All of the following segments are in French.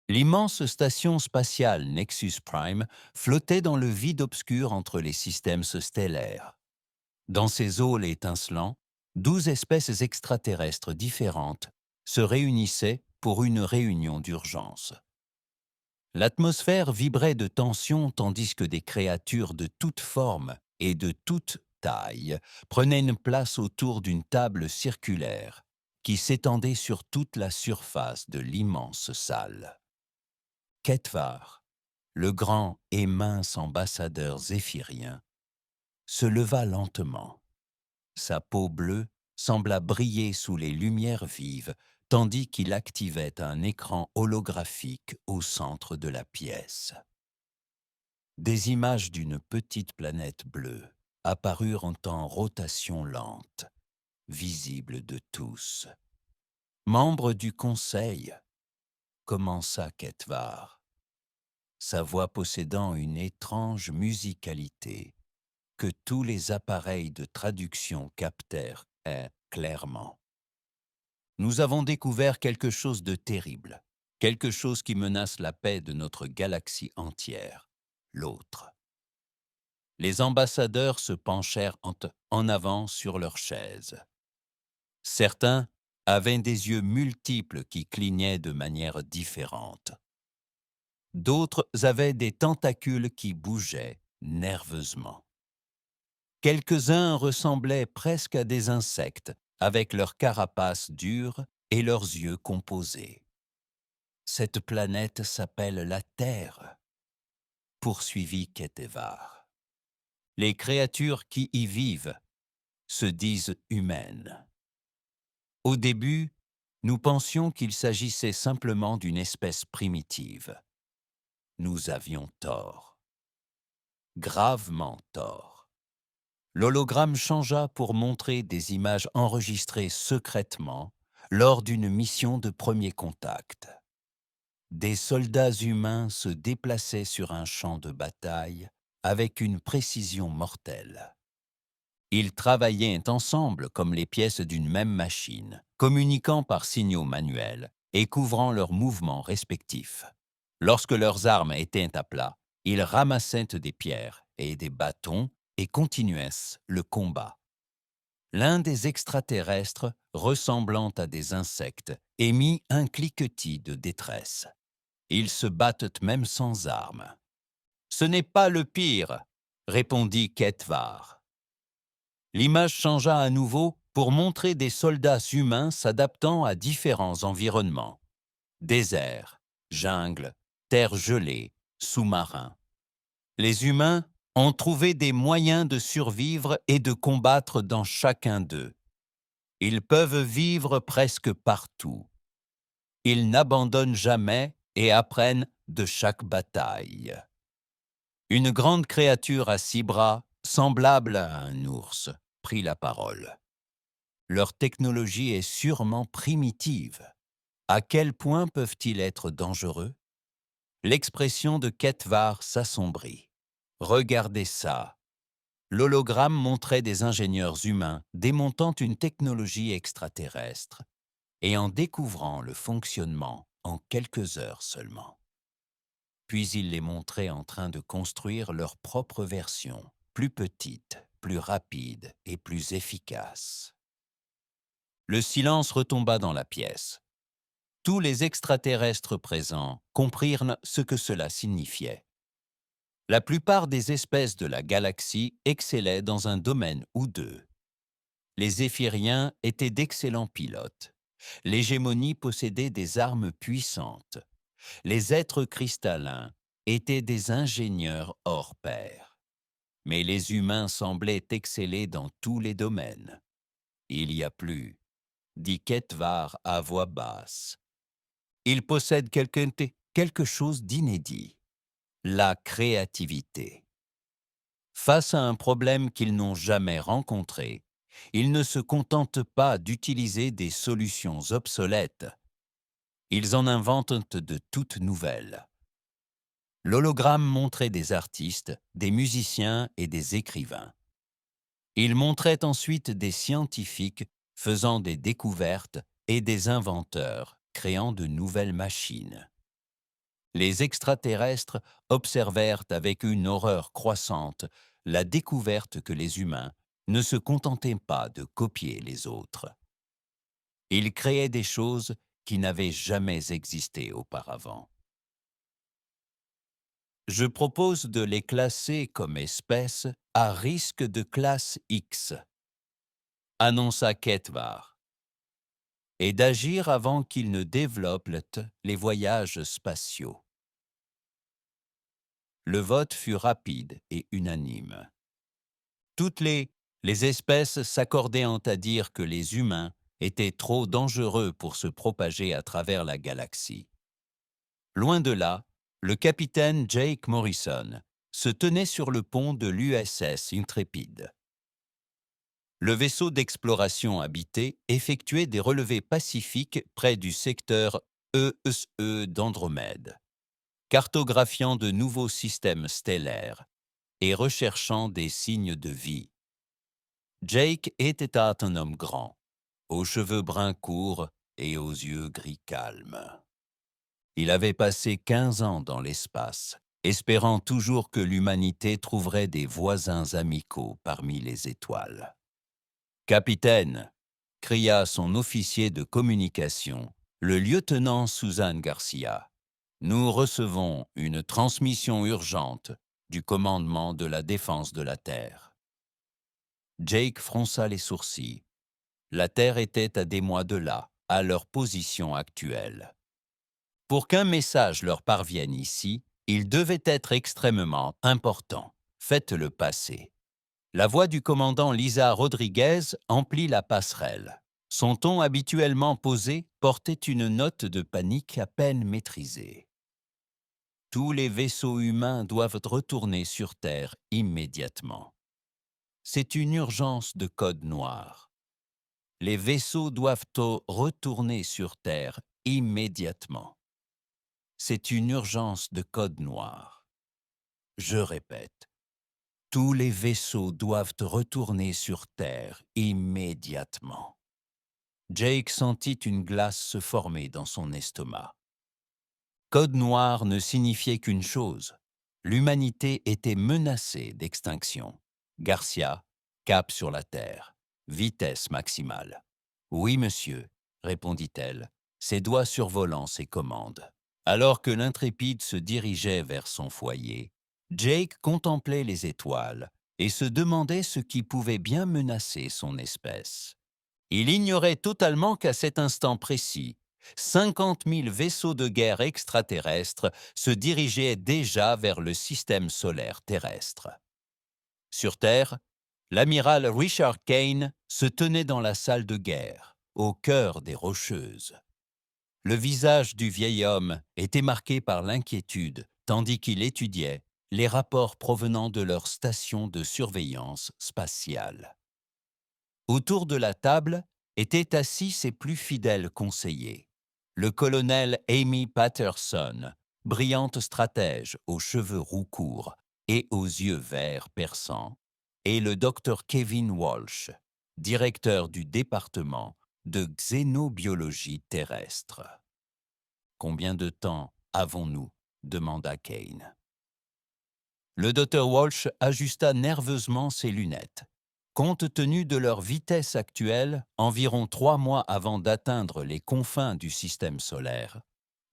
L'immense station spatiale Nexus Prime flottait dans le vide obscur entre les systèmes stellaires. Dans ces halls étincelants, 12 espèces extraterrestres différentes se réunissaient pour une réunion d'urgence. L'atmosphère vibrait de tension tandis que des créatures de toutes formes et de toutes tailles prenaient une place autour d'une table circulaire qui s'étendait sur toute la surface de l'immense salle. Ketvar, le grand et mince ambassadeur zéphyrien, se leva lentement. Sa peau bleue sembla briller sous les lumières vives, tandis qu'il activait un écran holographique au centre de la pièce. Des images d'une petite planète bleue apparurent en rotation lente, visibles de tous. Membre du conseil, commença Ketvar, sa voix possédant une étrange musicalité que tous les appareils de traduction captèrent clairement. Nous avons découvert quelque chose de terrible, quelque chose qui menace la paix de notre galaxie entière, l'autre. Les ambassadeurs se penchèrent en avant sur leurs chaises. Certains avaient des yeux multiples qui clignaient de manière différente. D'autres avaient des tentacules qui bougeaient nerveusement. Quelques-uns ressemblaient presque à des insectes, avec leurs carapaces dures et leurs yeux composés. Cette planète s'appelle la Terre, poursuivit Ketevar. Les créatures qui y vivent se disent humaines. Au début, nous pensions qu'il s'agissait simplement d'une espèce primitive. Nous avions tort. Gravement tort. L'hologramme changea pour montrer des images enregistrées secrètement lors d'une mission de premier contact. Des soldats humains se déplaçaient sur un champ de bataille avec une précision mortelle. Ils travaillaient ensemble comme les pièces d'une même machine, communiquant par signaux manuels et couvrant leurs mouvements respectifs. Lorsque leurs armes étaient à plat, ils ramassaient des pierres et des bâtons et continuaient le combat. L'un des extraterrestres, ressemblant à des insectes, émit un cliquetis de détresse. Ils se battent même sans armes. « Ce n'est pas le pire », répondit Ketvar. L'image changea à nouveau pour montrer des soldats humains s'adaptant à différents environnements. Désert, jungle, terre gelée, sous-marin. Les humains ont trouvé des moyens de survivre et de combattre dans chacun d'eux. Ils peuvent vivre presque partout. Ils n'abandonnent jamais et apprennent de chaque bataille. Une grande créature à 6 bras, semblable à un ours, prit la parole. Leur technologie est sûrement primitive. À quel point peuvent-ils être dangereux? L'expression de Ketvar s'assombrit. Regardez ça. L'hologramme montrait des ingénieurs humains démontant une technologie extraterrestre et en découvrant le fonctionnement en quelques heures seulement. Puis il les montrait en train de construire leur propre version, plus petite, plus rapide et plus efficace. Le silence retomba dans la pièce. Tous les extraterrestres présents comprirent ce que cela signifiait. La plupart des espèces de la galaxie excellaient dans un domaine ou deux. Les Zéphyriens étaient d'excellents pilotes. L'hégémonie possédait des armes puissantes. Les êtres cristallins étaient des ingénieurs hors pair. Mais les humains semblaient exceller dans tous les domaines. Il y a plus, dit Ketvar à voix basse. Ils possèdent quelque chose d'inédit, la créativité. Face à un problème qu'ils n'ont jamais rencontré, ils ne se contentent pas d'utiliser des solutions obsolètes. Ils en inventent de toutes nouvelles. L'hologramme montrait des artistes, des musiciens et des écrivains. Il montrait ensuite des scientifiques faisant des découvertes et des inventeurs créant de nouvelles machines. Les extraterrestres observèrent avec une horreur croissante la découverte que les humains ne se contentaient pas de copier les autres. Ils créaient des choses qui n'avaient jamais existé auparavant. Je propose de les classer comme espèces à risque de classe X, annonça Ketvar, et d'agir avant qu'ils ne développent les voyages spatiaux. Le vote fut rapide et unanime. Toutes les espèces s'accordant à dire que les humains étaient trop dangereux pour se propager à travers la galaxie. Loin de là, le capitaine Jake Morrison se tenait sur le pont de l'USS Intrépide. Le vaisseau d'exploration habité effectuait des relevés pacifiques près du secteur ESE d'Andromède, cartographiant de nouveaux systèmes stellaires et recherchant des signes de vie. Jake était un homme grand, aux cheveux bruns courts et aux yeux gris calmes. Il avait passé 15 ans dans l'espace, espérant toujours que l'humanité trouverait des voisins amicaux parmi les étoiles. « Capitaine !» cria son officier de communication, le lieutenant Susan Garcia. « Nous recevons une transmission urgente du commandement de la défense de la Terre. » Jake fronça les sourcils. La Terre était à des mois de là, à leur position actuelle. Pour qu'un message leur parvienne ici, il devait être extrêmement important. Faites-le passer. La voix du commandant Lisa Rodriguez emplit la passerelle. Son ton habituellement posé portait une note de panique à peine maîtrisée. Tous les vaisseaux humains doivent retourner sur Terre immédiatement. C'est une urgence de code noir. Les vaisseaux doivent retourner sur Terre immédiatement. C'est une urgence de code noir. Je répète, tous les vaisseaux doivent retourner sur Terre immédiatement. Jake sentit une glace se former dans son estomac. Code noir ne signifiait qu'une chose. L'humanité était menacée d'extinction. Garcia, cap sur la Terre, vitesse maximale. Oui, monsieur, répondit-elle, ses doigts survolant ses commandes. Alors que l'intrépide se dirigeait vers son foyer, Jake contemplait les étoiles et se demandait ce qui pouvait bien menacer son espèce. Il ignorait totalement qu'à cet instant précis, 50 000 vaisseaux de guerre extraterrestres se dirigeaient déjà vers le système solaire terrestre. Sur Terre, l'amiral Richard Kane se tenait dans la salle de guerre, au cœur des Rocheuses. Le visage du vieil homme était marqué par l'inquiétude, tandis qu'il étudiait les rapports provenant de leur station de surveillance spatiale. Autour de la table étaient assis ses plus fidèles conseillers. Le colonel Amy Patterson, brillante stratège aux cheveux roux courts et aux yeux verts perçants, et le docteur Kevin Walsh, directeur du département de xénobiologie terrestre. « Combien de temps avons-nous » demanda Kane. Le docteur Walsh ajusta nerveusement ses lunettes. Compte tenu de leur vitesse actuelle, environ 3 mois avant d'atteindre les confins du système solaire,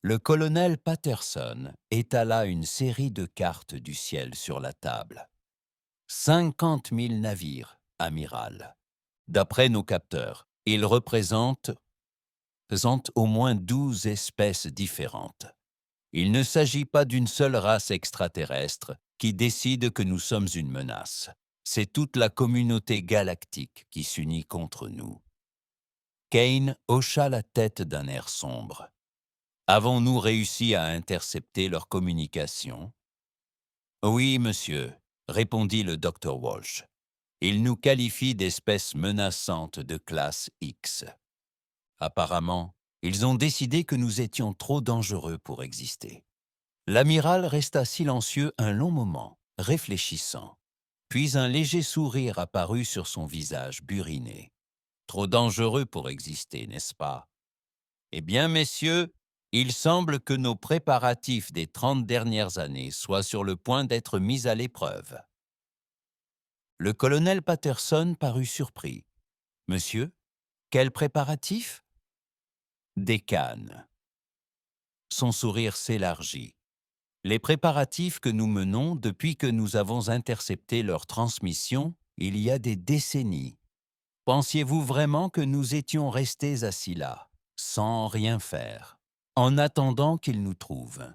le colonel Patterson étala une série de cartes du ciel sur la table. 50 000 navires, amiral. D'après nos capteurs, ils représentent au moins 12 espèces différentes. Il ne s'agit pas d'une seule race extraterrestre qui décide que nous sommes une menace. C'est toute la communauté galactique qui s'unit contre nous. Kane hocha la tête d'un air sombre. Avons-nous réussi à intercepter leur communication? Oui, monsieur, répondit le docteur Walsh. Ils nous qualifient d'espèces menaçantes de classe X. Apparemment, ils ont décidé que nous étions trop dangereux pour exister. L'amiral resta silencieux un long moment, réfléchissant. Puis un léger sourire apparut sur son visage buriné. Trop dangereux pour exister, n'est-ce pas? Eh bien, messieurs, Il semble que nos préparatifs des 30 dernières années soient sur le point d'être mis à l'épreuve. Le colonel Patterson parut surpris. « Monsieur, quels préparatifs ?» « Des cannes. » Son sourire s'élargit. « Les préparatifs que nous menons depuis que nous avons intercepté leur transmission il y a des décennies. Pensiez-vous vraiment que nous étions restés assis là, sans rien faire, en attendant qu'ils nous trouvent ?»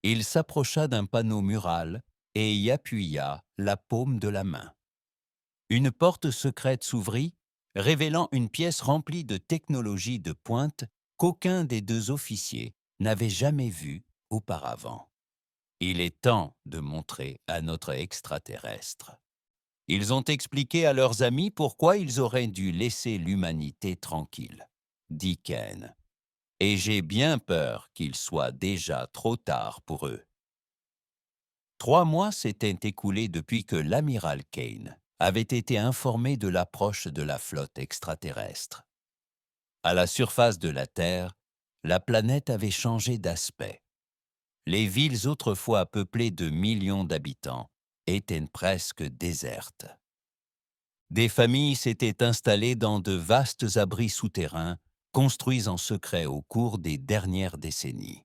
Il s'approcha d'un panneau mural et y appuya la paume de la main. Une porte secrète s'ouvrit, révélant une pièce remplie de technologies de pointe qu'aucun des deux officiers n'avait jamais vue auparavant. Il est temps de montrer à notre extraterrestre. Ils ont expliqué à leurs amis pourquoi ils auraient dû laisser l'humanité tranquille, dit Ken. Et j'ai bien peur qu'il soit déjà trop tard pour eux. 3 mois s'étaient écoulés depuis que l'amiral Kane avait été informé de l'approche de la flotte extraterrestre. À la surface de la Terre, la planète avait changé d'aspect. Les villes autrefois peuplées de millions d'habitants étaient presque désertes. Des familles s'étaient installées dans de vastes abris souterrains construits en secret au cours des dernières décennies.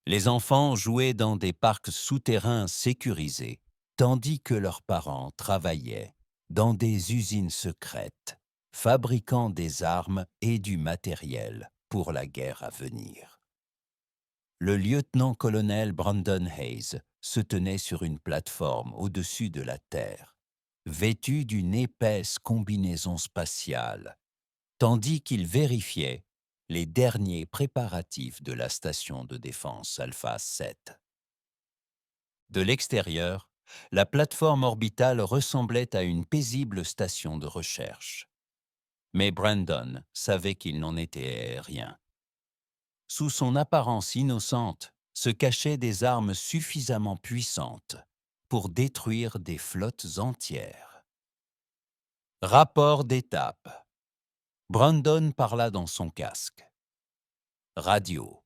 Les enfants jouaient dans des parcs souterrains sécurisés, tandis que leurs parents travaillaient dans des usines secrètes, fabriquant des armes et du matériel pour la guerre à venir. Le lieutenant-colonel Brandon Hayes se tenait sur une plateforme au-dessus de la Terre, vêtu d'une épaisse combinaison spatiale, tandis qu'il vérifiait les derniers préparatifs de la station de défense Alpha 7. De l'extérieur, la plateforme orbitale ressemblait à une paisible station de recherche. Mais Brandon savait qu'il n'en était rien. Sous son apparence innocente se cachaient des armes suffisamment puissantes pour détruire des flottes entières. Rapport d'étape. Brandon parla dans son casque. Radio.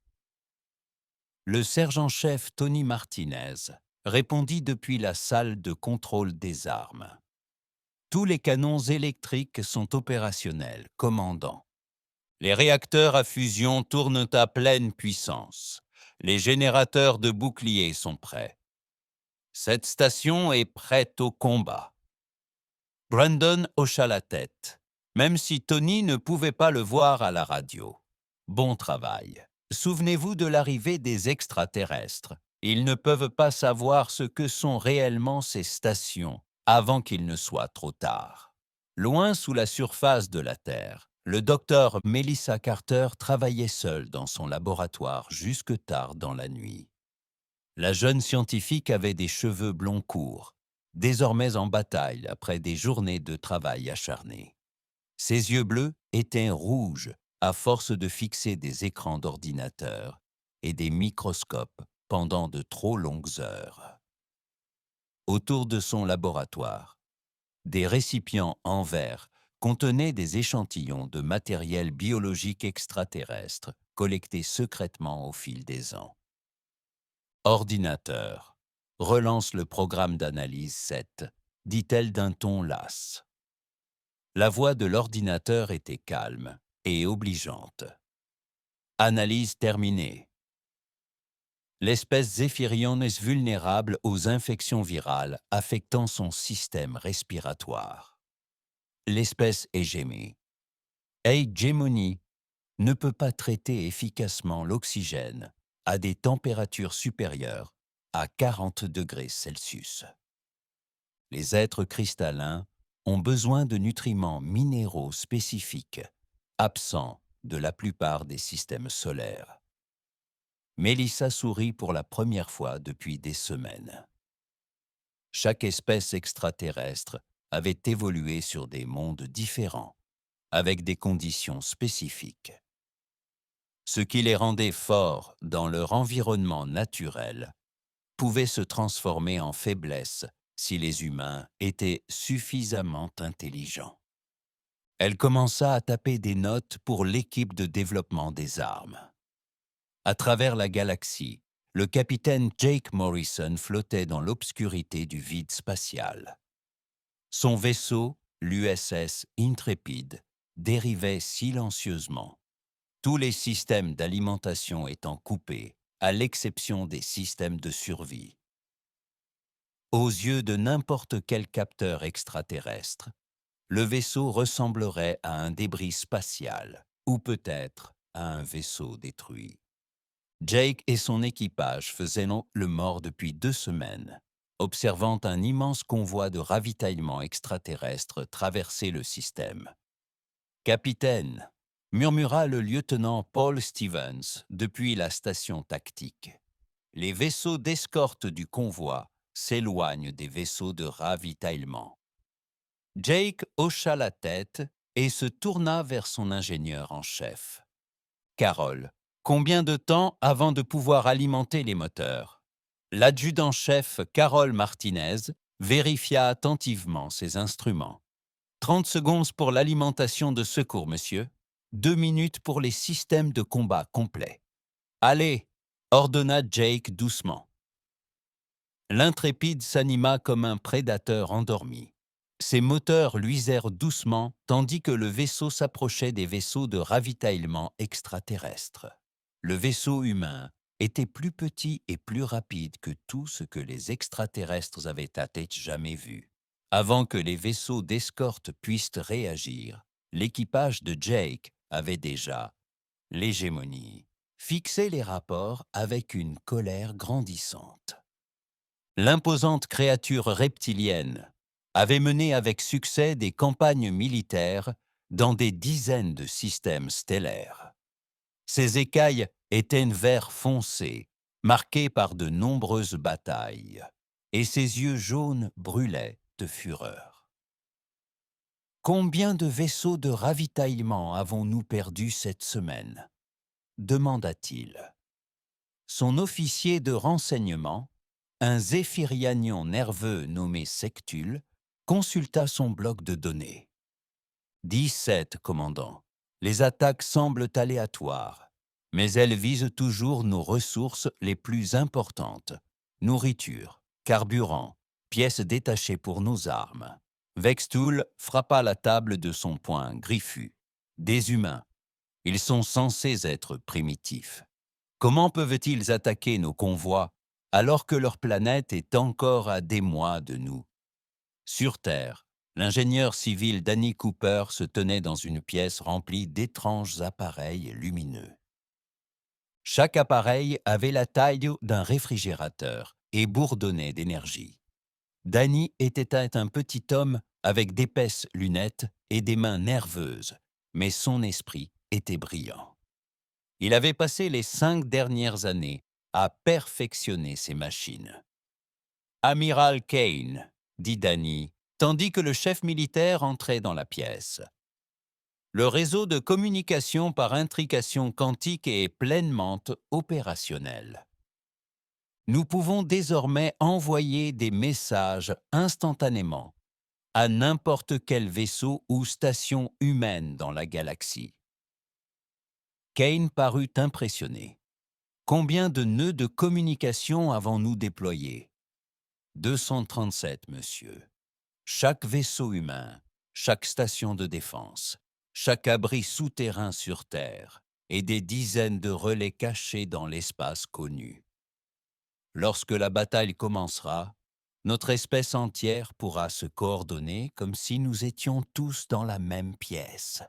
Le sergent-chef Tony Martinez répondit depuis la salle de contrôle des armes. Tous les canons électriques sont opérationnels, commandant. Les réacteurs à fusion tournent à pleine puissance. Les générateurs de boucliers sont prêts. Cette station est prête au combat. Brandon hocha la tête, même si Tony ne pouvait pas le voir à la radio. Bon travail. Souvenez-vous de l'arrivée des extraterrestres. Ils ne peuvent pas savoir ce que sont réellement ces stations avant qu'il ne soit trop tard. Loin sous la surface de la Terre, le docteur Melissa Carter travaillait seule dans son laboratoire jusque tard dans la nuit. La jeune scientifique avait des cheveux blonds courts, désormais en bataille après des journées de travail acharné. Ses yeux bleus étaient rouges à force de fixer des écrans d'ordinateur et des microscopes pendant de trop longues heures. Autour de son laboratoire, des récipients en verre contenaient des échantillons de matériel biologique extraterrestre collectés secrètement au fil des ans. Ordinateur, relance le programme d'analyse 7, dit-elle d'un ton las. La voix de l'ordinateur était calme et obligeante. Analyse terminée. L'espèce Zephyrion est vulnérable aux infections virales affectant son système respiratoire. L'espèce Hégémie ne peut pas traiter efficacement l'oxygène à des températures supérieures à 40 degrés Celsius. Les êtres cristallins ont besoin de nutriments minéraux spécifiques, absents de la plupart des systèmes solaires. Melissa sourit pour la première fois depuis des semaines. Chaque espèce extraterrestre avait évolué sur des mondes différents, avec des conditions spécifiques. Ce qui les rendait forts dans leur environnement naturel pouvait se transformer en faiblesse si les humains étaient suffisamment intelligents. Elle commença à taper des notes pour l'équipe de développement des armes. À travers la galaxie, le capitaine Jake Morrison flottait dans l'obscurité du vide spatial. Son vaisseau, l'USS Intrepid, dérivait silencieusement, tous les systèmes d'alimentation étant coupés, à l'exception des systèmes de survie. Aux yeux de n'importe quel capteur extraterrestre, le vaisseau ressemblerait à un débris spatial, ou peut-être à un vaisseau détruit. Jake et son équipage faisaient le mort depuis 2 semaines, observant un immense convoi de ravitaillement extraterrestre traverser le système. « Capitaine », murmura le lieutenant Paul Stevens depuis la station tactique. Les vaisseaux d'escorte du convoi s'éloignent des vaisseaux de ravitaillement. Jake hocha la tête et se tourna vers son ingénieur en chef. « Carol, combien de temps avant de pouvoir alimenter les moteurs ?» L'adjudant-chef Carol Martinez vérifia attentivement ses instruments. « 30 secondes pour l'alimentation de secours, monsieur. 2 minutes pour les systèmes de combat complets. »« Allez !» ordonna Jake doucement. L'intrépide s'anima comme un prédateur endormi. Ses moteurs luisèrent doucement tandis que le vaisseau s'approchait des vaisseaux de ravitaillement extraterrestres. Le vaisseau humain était plus petit et plus rapide que tout ce que les extraterrestres avaient jamais vu. Avant que les vaisseaux d'escorte puissent réagir, l'équipage de Jake avait déjà l'hégémonie, fixé les rapports avec une colère grandissante. L'imposante créature reptilienne avait mené avec succès des campagnes militaires dans des dizaines de systèmes stellaires. Ses écailles étaient vert foncé, marquées par de nombreuses batailles, et ses yeux jaunes brûlaient de fureur. « Combien de vaisseaux de ravitaillement avons-nous perdus cette semaine ?» demanda-t-il. Son officier de renseignement, un zéphirianion nerveux nommé Sectul, consulta son bloc de données. « 17, commandant. Les attaques semblent aléatoires, mais elles visent toujours nos ressources les plus importantes. Nourriture, carburant, pièces détachées pour nos armes. » Vextool frappa la table de son poing griffu. « Des humains. Ils sont censés être primitifs. Comment peuvent-ils attaquer nos convois alors que leur planète est encore à des mois de nous ?» Sur Terre, l'ingénieur civil Danny Cooper se tenait dans une pièce remplie d'étranges appareils lumineux. Chaque appareil avait la taille d'un réfrigérateur et bourdonnait d'énergie. Danny était un petit homme avec d'épaisses lunettes et des mains nerveuses, mais son esprit était brillant. Il avait passé les 5 dernières années à perfectionner ses machines. « Amiral Kane », dit Danny, tandis que le chef militaire entrait dans la pièce. « Le réseau de communication par intrication quantique est pleinement opérationnel. Nous pouvons désormais envoyer des messages instantanément à n'importe quel vaisseau ou station humaine dans la galaxie. » Kane parut impressionné. « Combien de nœuds de communication avons-nous déployés ?»« 237, monsieur. Chaque vaisseau humain, chaque station de défense, chaque abri souterrain sur Terre et des dizaines de relais cachés dans l'espace connu. Lorsque la bataille commencera, notre espèce entière pourra se coordonner comme si nous étions tous dans la même pièce. »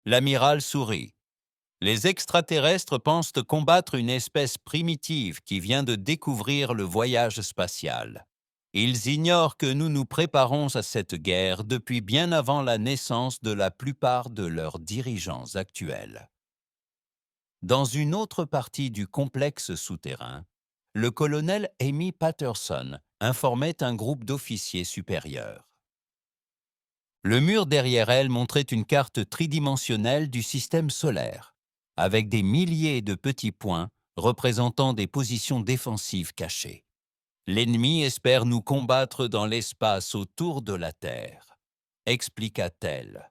L'amiral sourit. « Les extraterrestres pensent combattre une espèce primitive qui vient de découvrir le voyage spatial. Ils ignorent que nous nous préparons à cette guerre depuis bien avant la naissance de la plupart de leurs dirigeants actuels. » Dans une autre partie du complexe souterrain, le colonel Amy Patterson informait un groupe d'officiers supérieurs. Le mur derrière elle montrait une carte tridimensionnelle du système solaire, avec des milliers de petits points représentant des positions défensives cachées. « L'ennemi espère nous combattre dans l'espace autour de la Terre, » expliqua-t-elle.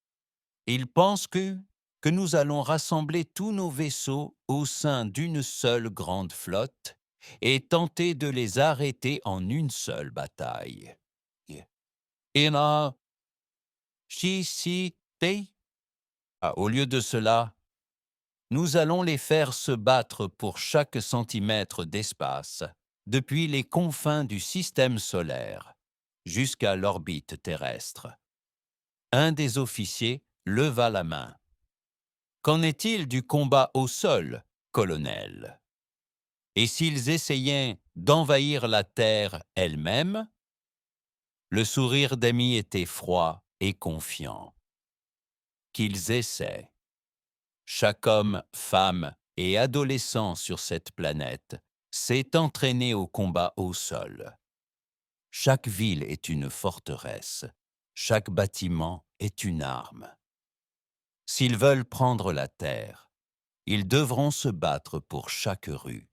« Il pense que que nous allons rassembler tous nos vaisseaux au sein d'une seule grande flotte et tenter de les arrêter en une seule bataille. Ina Shisite. Au lieu de cela, nous allons les faire se battre pour chaque centimètre d'espace, depuis les confins du système solaire jusqu'à l'orbite terrestre. Un des officiers leva la main. Qu'en est-il du combat au sol, colonel? Et s'ils essayaient d'envahir la Terre elle-même? Le sourire d'Amy était froid et confiant. Qu'ils essaient. Chaque homme, femme et adolescent sur cette planète s'est entraîné au combat au sol. Chaque ville est une forteresse. Chaque bâtiment est une arme. S'ils veulent prendre la Terre, ils devront se battre pour chaque rue.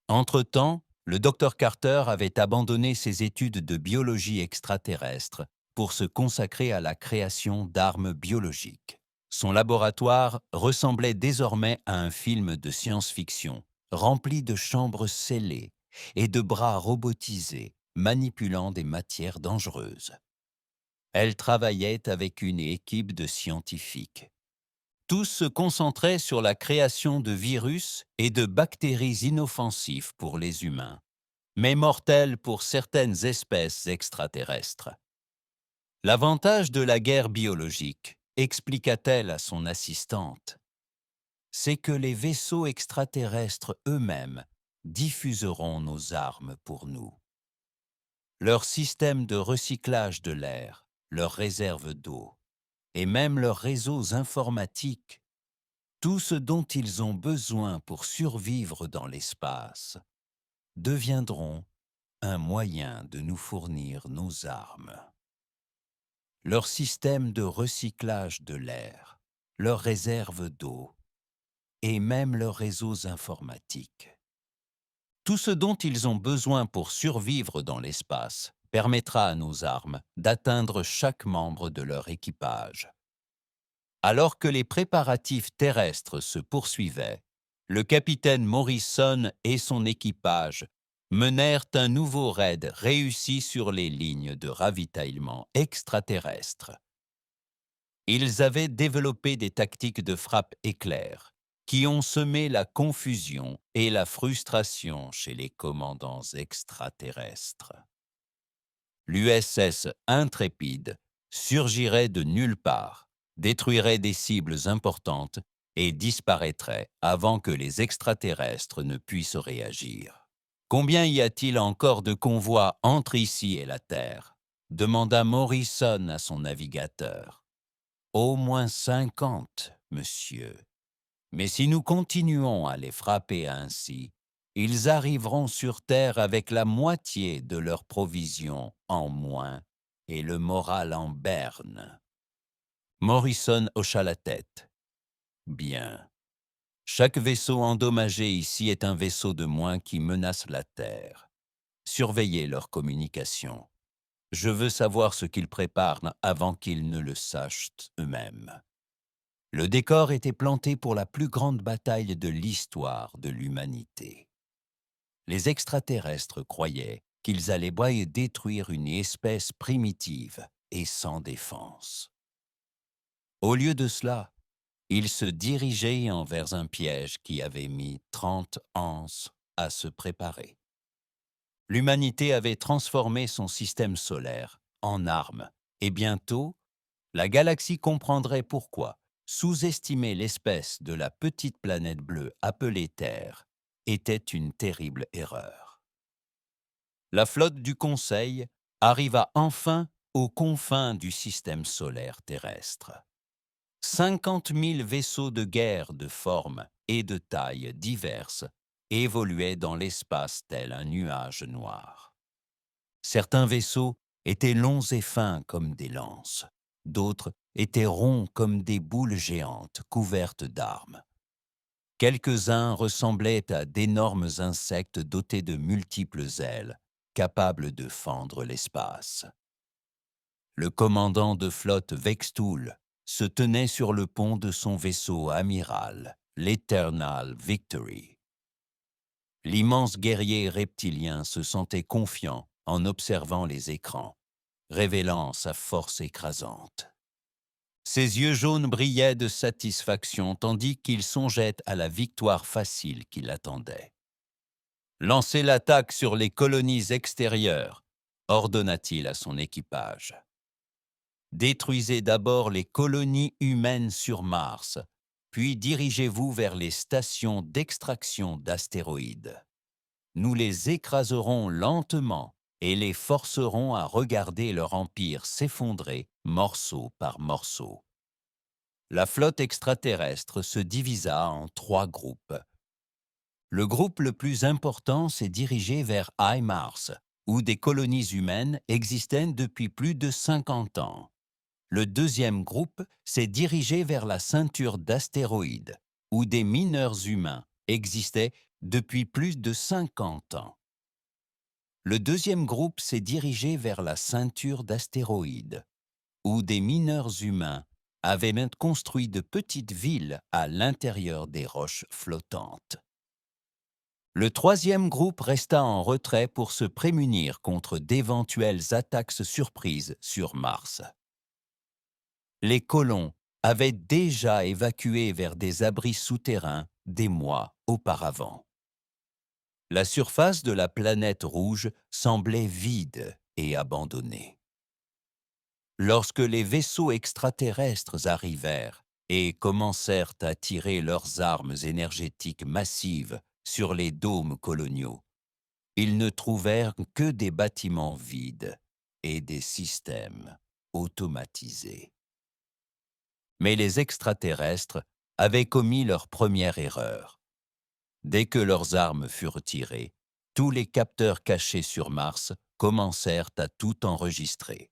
Entre-temps, le docteur Carter avait abandonné ses études de biologie extraterrestre pour se consacrer à la création d'armes biologiques. Son laboratoire ressemblait désormais à un film de science-fiction, rempli de chambres scellées et de bras robotisés manipulant des matières dangereuses. Elle travaillait avec une équipe de scientifiques. Tous se concentraient sur la création de virus et de bactéries inoffensifs pour les humains, mais mortels pour certaines espèces extraterrestres. L'avantage de la guerre biologique, expliqua-t-elle à son assistante, c'est que les vaisseaux extraterrestres eux-mêmes diffuseront nos armes pour nous. Leur système de recyclage de l'air, leurs réserves d'eau et même leurs réseaux informatiques, tout ce dont ils ont besoin pour survivre dans l'espace, deviendront un moyen de nous fournir nos armes. Leur système de recyclage de l'air, leurs réserves d'eau et même leurs réseaux informatiques. Tout ce dont ils ont besoin pour survivre dans l'espace permettra à nos armes d'atteindre chaque membre de leur équipage. Alors que les préparatifs terrestres se poursuivaient, le capitaine Morrison et son équipage menèrent un nouveau raid réussi sur les lignes de ravitaillement extraterrestres. Ils avaient développé des tactiques de frappe éclair qui ont semé la confusion et la frustration chez les commandants extraterrestres. L'USS Intrépide surgirait de nulle part, détruirait des cibles importantes et disparaîtrait avant que les extraterrestres ne puissent réagir. « Combien y a-t-il encore de convois entre ici et la Terre ?» demanda Morrison à son navigateur. « Au moins 50, monsieur. Mais si nous continuons à les frapper ainsi, ils arriveront sur Terre avec la moitié de leurs provisions en moins et le moral en berne. » Morrison hocha la tête. « Bien. Chaque vaisseau endommagé ici est un vaisseau de moins qui menace la Terre. Surveillez leurs communications. Je veux savoir ce qu'ils préparent avant qu'ils ne le sachent eux-mêmes. » Le décor était planté pour la plus grande bataille de l'histoire de l'humanité. Les extraterrestres croyaient qu'ils allaient détruire une espèce primitive et sans défense. Au lieu de cela, ils se dirigeaient envers un piège qui avait mis 30 ans à se préparer. L'humanité avait transformé son système solaire en arme et bientôt, la galaxie comprendrait pourquoi sous-estimer l'espèce de la petite planète bleue appelée Terre était une terrible erreur. La flotte du Conseil arriva enfin aux confins du système solaire terrestre. 50 000 vaisseaux de guerre de forme et de taille diverses évoluaient dans l'espace tel un nuage noir. Certains vaisseaux étaient longs et fins comme des lances, d'autres étaient ronds comme des boules géantes couvertes d'armes. Quelques-uns ressemblaient à d'énormes insectes dotés de multiples ailes, capables de fendre l'espace. Le commandant de flotte Vextool se tenait sur le pont de son vaisseau amiral, l'Eternal Victory. L'immense guerrier reptilien se sentait confiant en observant les écrans, révélant sa force écrasante. Ses yeux jaunes brillaient de satisfaction tandis qu'il songeait à la victoire facile qui l'attendait. « Lancez l'attaque sur les colonies extérieures », ordonna-t-il à son équipage. « Détruisez d'abord les colonies humaines sur Mars, puis dirigez-vous vers les stations d'extraction d'astéroïdes. Nous les écraserons lentement et les forcerons à regarder leur empire s'effondrer morceau par morceau. » La flotte extraterrestre se divisa en 3 groupes. Le groupe le plus important s'est dirigé vers Mars, où des colonies humaines existaient depuis plus de 50 ans. Le deuxième groupe s'est dirigé vers la ceinture d'astéroïdes, où des mineurs humains existaient depuis plus de 50 ans. Le deuxième groupe s'est dirigé vers la ceinture d'astéroïdes, où des mineurs humains avaient même construit de petites villes à l'intérieur des roches flottantes. Le troisième groupe resta en retrait pour se prémunir contre d'éventuelles attaques surprises sur Mars. Les colons avaient déjà évacué vers des abris souterrains des mois auparavant. La surface de la planète rouge semblait vide et abandonnée. Lorsque les vaisseaux extraterrestres arrivèrent et commencèrent à tirer leurs armes énergétiques massives sur les dômes coloniaux, ils ne trouvèrent que des bâtiments vides et des systèmes automatisés. Mais les extraterrestres avaient commis leur première erreur. Dès que leurs armes furent tirées, tous les capteurs cachés sur Mars commencèrent à tout enregistrer.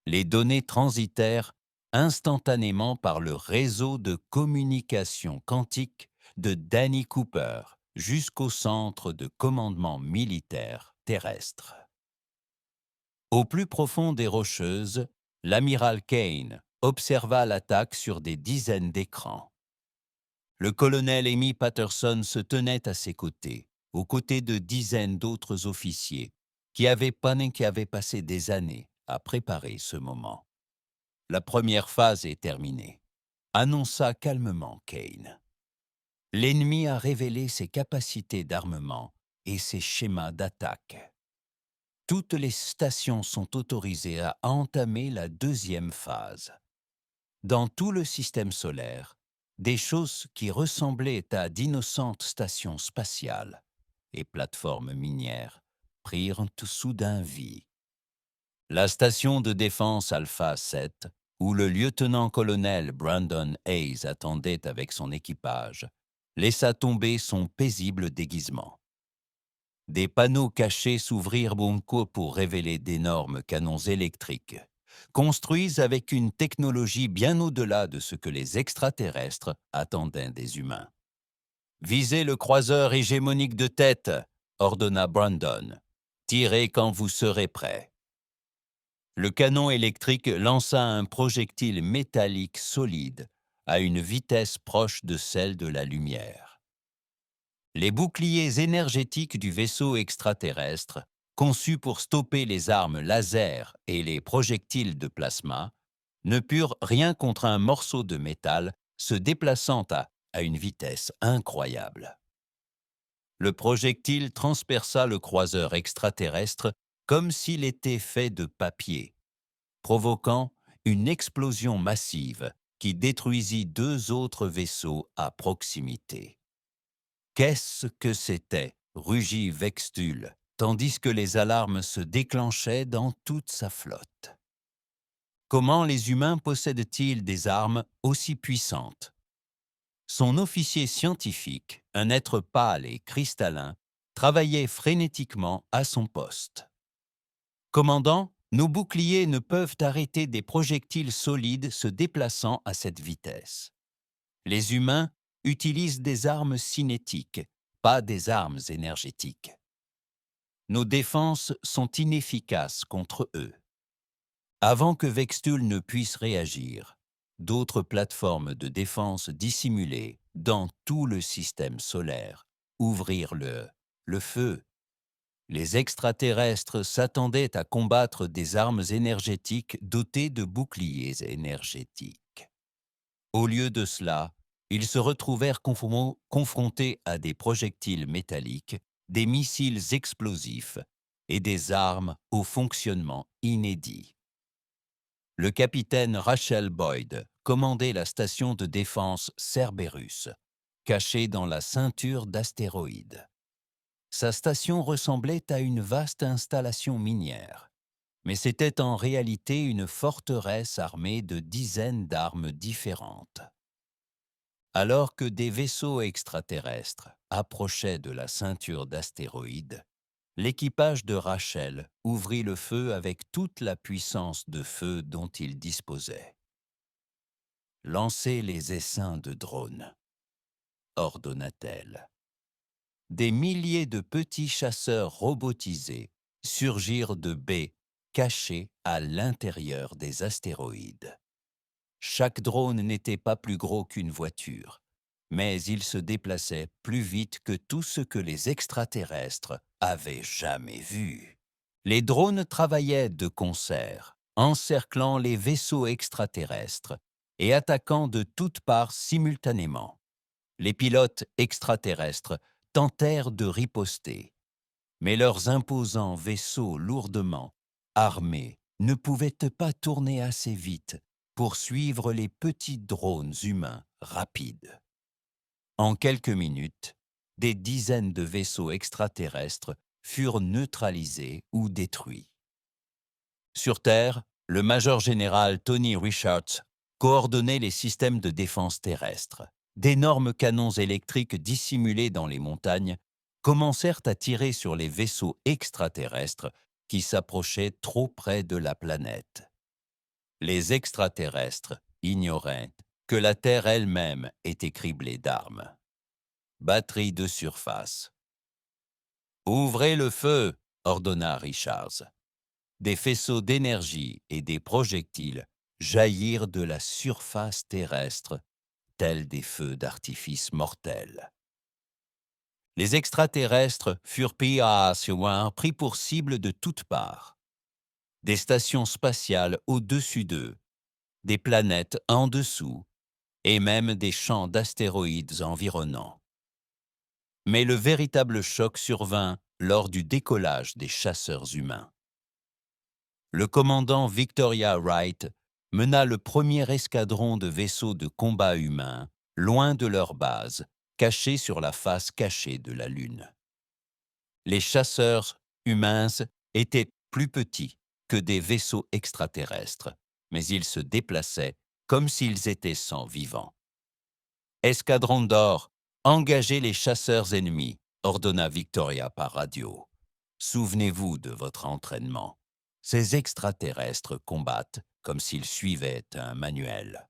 Les données transitèrent instantanément par le réseau de communication quantique de Danny Cooper jusqu'au centre de commandement militaire terrestre. Au plus profond des Rocheuses, l'amiral Kane observa l'attaque sur des dizaines d'écrans. Le colonel Amy Patterson se tenait à ses côtés, aux côtés de dizaines d'autres officiers qui avaient passé des années à préparer ce moment. « La première phase est terminée », annonça calmement Kane. « L'ennemi a révélé ses capacités d'armement et ses schémas d'attaque. Toutes les stations sont autorisées à entamer la deuxième phase. Dans tout le système solaire, des choses qui ressemblaient à d'innocentes stations spatiales et plateformes minières prirent soudain vie. La station de défense Alpha 7, où le lieutenant-colonel Brandon Hayes attendait avec son équipage, laissa tomber son paisible déguisement. Des panneaux cachés s'ouvrirent bunco pour révéler d'énormes canons électriques, construits avec une technologie bien au-delà de ce que les extraterrestres attendaient des humains. « Visez le croiseur hégémonique de tête », ordonna Brandon. « Tirez quand vous serez prêts. » Le canon électrique lança un projectile métallique solide à une vitesse proche de celle de la lumière. Les boucliers énergétiques du vaisseau extraterrestre, conçus pour stopper les armes laser et les projectiles de plasma, ne purent rien contre un morceau de métal se déplaçant à une vitesse incroyable. Le projectile transperça le croiseur extraterrestre comme s'il était fait de papier, provoquant une explosion massive qui détruisit 2 autres vaisseaux à proximité. « Qu'est-ce que c'était ?» rugit Vextul, tandis que les alarmes se déclenchaient dans toute sa flotte. Comment les humains possèdent-ils des armes aussi puissantes? Son officier scientifique, un être pâle et cristallin, travaillait frénétiquement à son poste. « Commandant, nos boucliers ne peuvent arrêter des projectiles solides se déplaçant à cette vitesse. Les humains utilisent des armes cinétiques, pas des armes énergétiques. Nos défenses sont inefficaces contre eux. » Avant que Vextul ne puisse réagir, d'autres plateformes de défense dissimulées dans tout le système solaire ouvrirent le feu. Les extraterrestres s'attendaient à combattre des armes énergétiques dotées de boucliers énergétiques. Au lieu de cela, ils se retrouvèrent confrontés à des projectiles métalliques, des missiles explosifs et des armes au fonctionnement inédit. Le capitaine Rachel Boyd commandait la station de défense Cerberus, cachée dans la ceinture d'astéroïdes. Sa station ressemblait à une vaste installation minière, mais c'était en réalité une forteresse armée de dizaines d'armes différentes. Alors que des vaisseaux extraterrestres approchaient de la ceinture d'astéroïdes, l'équipage de Rachel ouvrit le feu avec toute la puissance de feu dont il disposait. « Lancez les essaims de drones », ordonna-t-elle. Des milliers de petits chasseurs robotisés surgirent de baies cachées à l'intérieur des astéroïdes. Chaque drone n'était pas plus gros qu'une voiture, mais il se déplaçait plus vite que tout ce que les extraterrestres avaient jamais vu. Les drones travaillaient de concert, encerclant les vaisseaux extraterrestres et attaquant de toutes parts simultanément. Les pilotes extraterrestres tentèrent de riposter, mais leurs imposants vaisseaux lourdement armés ne pouvaient pas tourner assez vite pour suivre les petits drones humains rapides. En quelques minutes, des dizaines de vaisseaux extraterrestres furent neutralisés ou détruits. Sur Terre, le major général Tony Richards coordonnait les systèmes de défense terrestre. D'énormes canons électriques dissimulés dans les montagnes commencèrent à tirer sur les vaisseaux extraterrestres qui s'approchaient trop près de la planète. Les extraterrestres ignoraient que la Terre elle-même était criblée d'armes. Batterie de surface. « Ouvrez le feu !» ordonna Richards. Des faisceaux d'énergie et des projectiles jaillirent de la surface terrestre, tels des feux d'artifice mortels. Les extraterrestres furent pris pour cible de toutes parts. Des stations spatiales au-dessus d'eux, des planètes en dessous, et même des champs d'astéroïdes environnants. Mais le véritable choc survint lors du décollage des chasseurs humains. Le commandant Victoria Wright mena le premier escadron de vaisseaux de combat humains loin de leur base, cachés sur la face cachée de la Lune. Les chasseurs humains étaient plus petits que des vaisseaux extraterrestres, mais ils se déplaçaient comme s'ils étaient sans vivants. « Escadron d'or, engagez les chasseurs ennemis », ordonna Victoria par radio. « Souvenez-vous de votre entraînement. Ces extraterrestres combattent comme s'ils suivaient un manuel.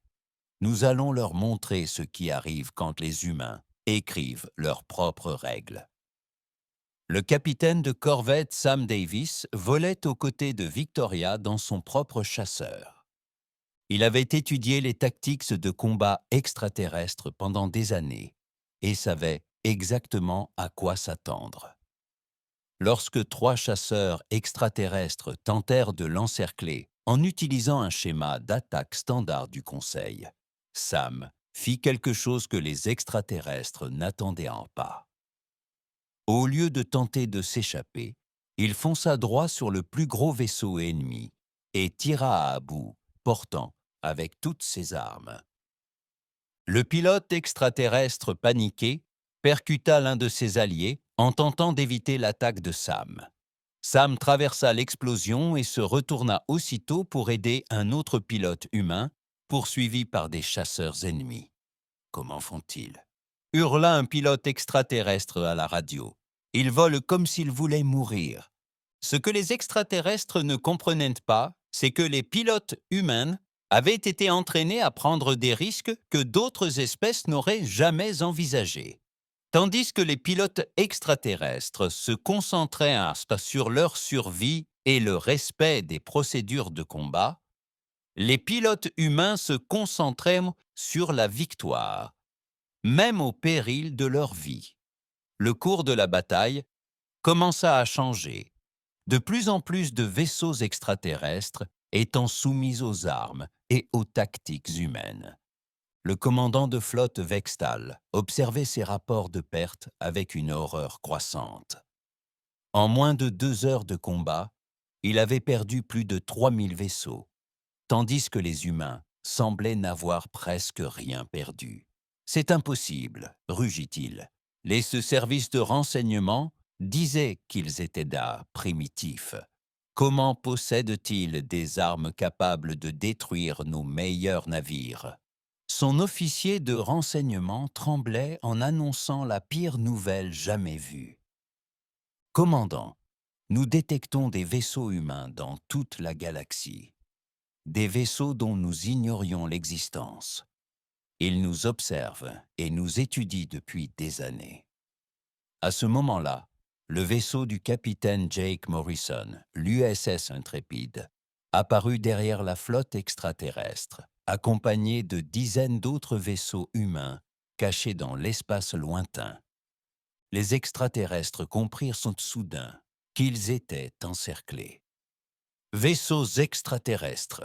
Nous allons leur montrer ce qui arrive quand les humains écrivent leurs propres règles. » Le capitaine de corvette Sam Davis volait aux côtés de Victoria dans son propre chasseur. Il avait étudié les tactiques de combat extraterrestres pendant des années et savait exactement à quoi s'attendre. Lorsque 3 chasseurs extraterrestres tentèrent de l'encercler en utilisant un schéma d'attaque standard du Conseil, Sam fit quelque chose que les extraterrestres n'attendaient pas. Au lieu de tenter de s'échapper, il fonça droit sur le plus gros vaisseau ennemi et tira à bout, portant avec toutes ses armes. Le pilote extraterrestre paniqué percuta l'un de ses alliés en tentant d'éviter l'attaque de Sam. Sam traversa l'explosion et se retourna aussitôt pour aider un autre pilote humain, poursuivi par des chasseurs ennemis. « Comment font-ils » hurla un pilote extraterrestre à la radio. « Ils volent comme s'ils voulaient mourir. » Ce que les extraterrestres ne comprenaient pas, c'est que les pilotes humains avaient été entraînés à prendre des risques que d'autres espèces n'auraient jamais envisagés. Tandis que les pilotes extraterrestres se concentraient sur leur survie et le respect des procédures de combat, Les pilotes humains se concentraient sur la victoire, même au péril de leur vie. Le cours de la bataille commença à changer. De plus en plus de vaisseaux extraterrestres étant soumis aux armes et aux tactiques humaines. Le commandant de flotte Vextal observait ces rapports de pertes avec une horreur croissante. En moins de 2 heures de combat, il avait perdu plus de 3000 vaisseaux, tandis que les humains semblaient n'avoir presque rien perdu. C'est impossible, rugit-il. Les services de renseignement disaient qu'ils étaient primitifs. Comment possèdent-ils des armes capables de détruire nos meilleurs navires? Son officier de renseignement tremblait en annonçant la pire nouvelle jamais vue. Commandant, nous détectons des vaisseaux humains dans toute la galaxie. Des vaisseaux dont nous ignorions l'existence. Ils nous observent et nous étudient depuis des années. À ce moment-là, le vaisseau du capitaine Jake Morrison, l'USS Intrépide, apparut derrière la flotte extraterrestre, accompagné de dizaines d'autres vaisseaux humains cachés dans l'espace lointain. Les extraterrestres comprirent soudain qu'ils étaient encerclés. Vaisseaux extraterrestres,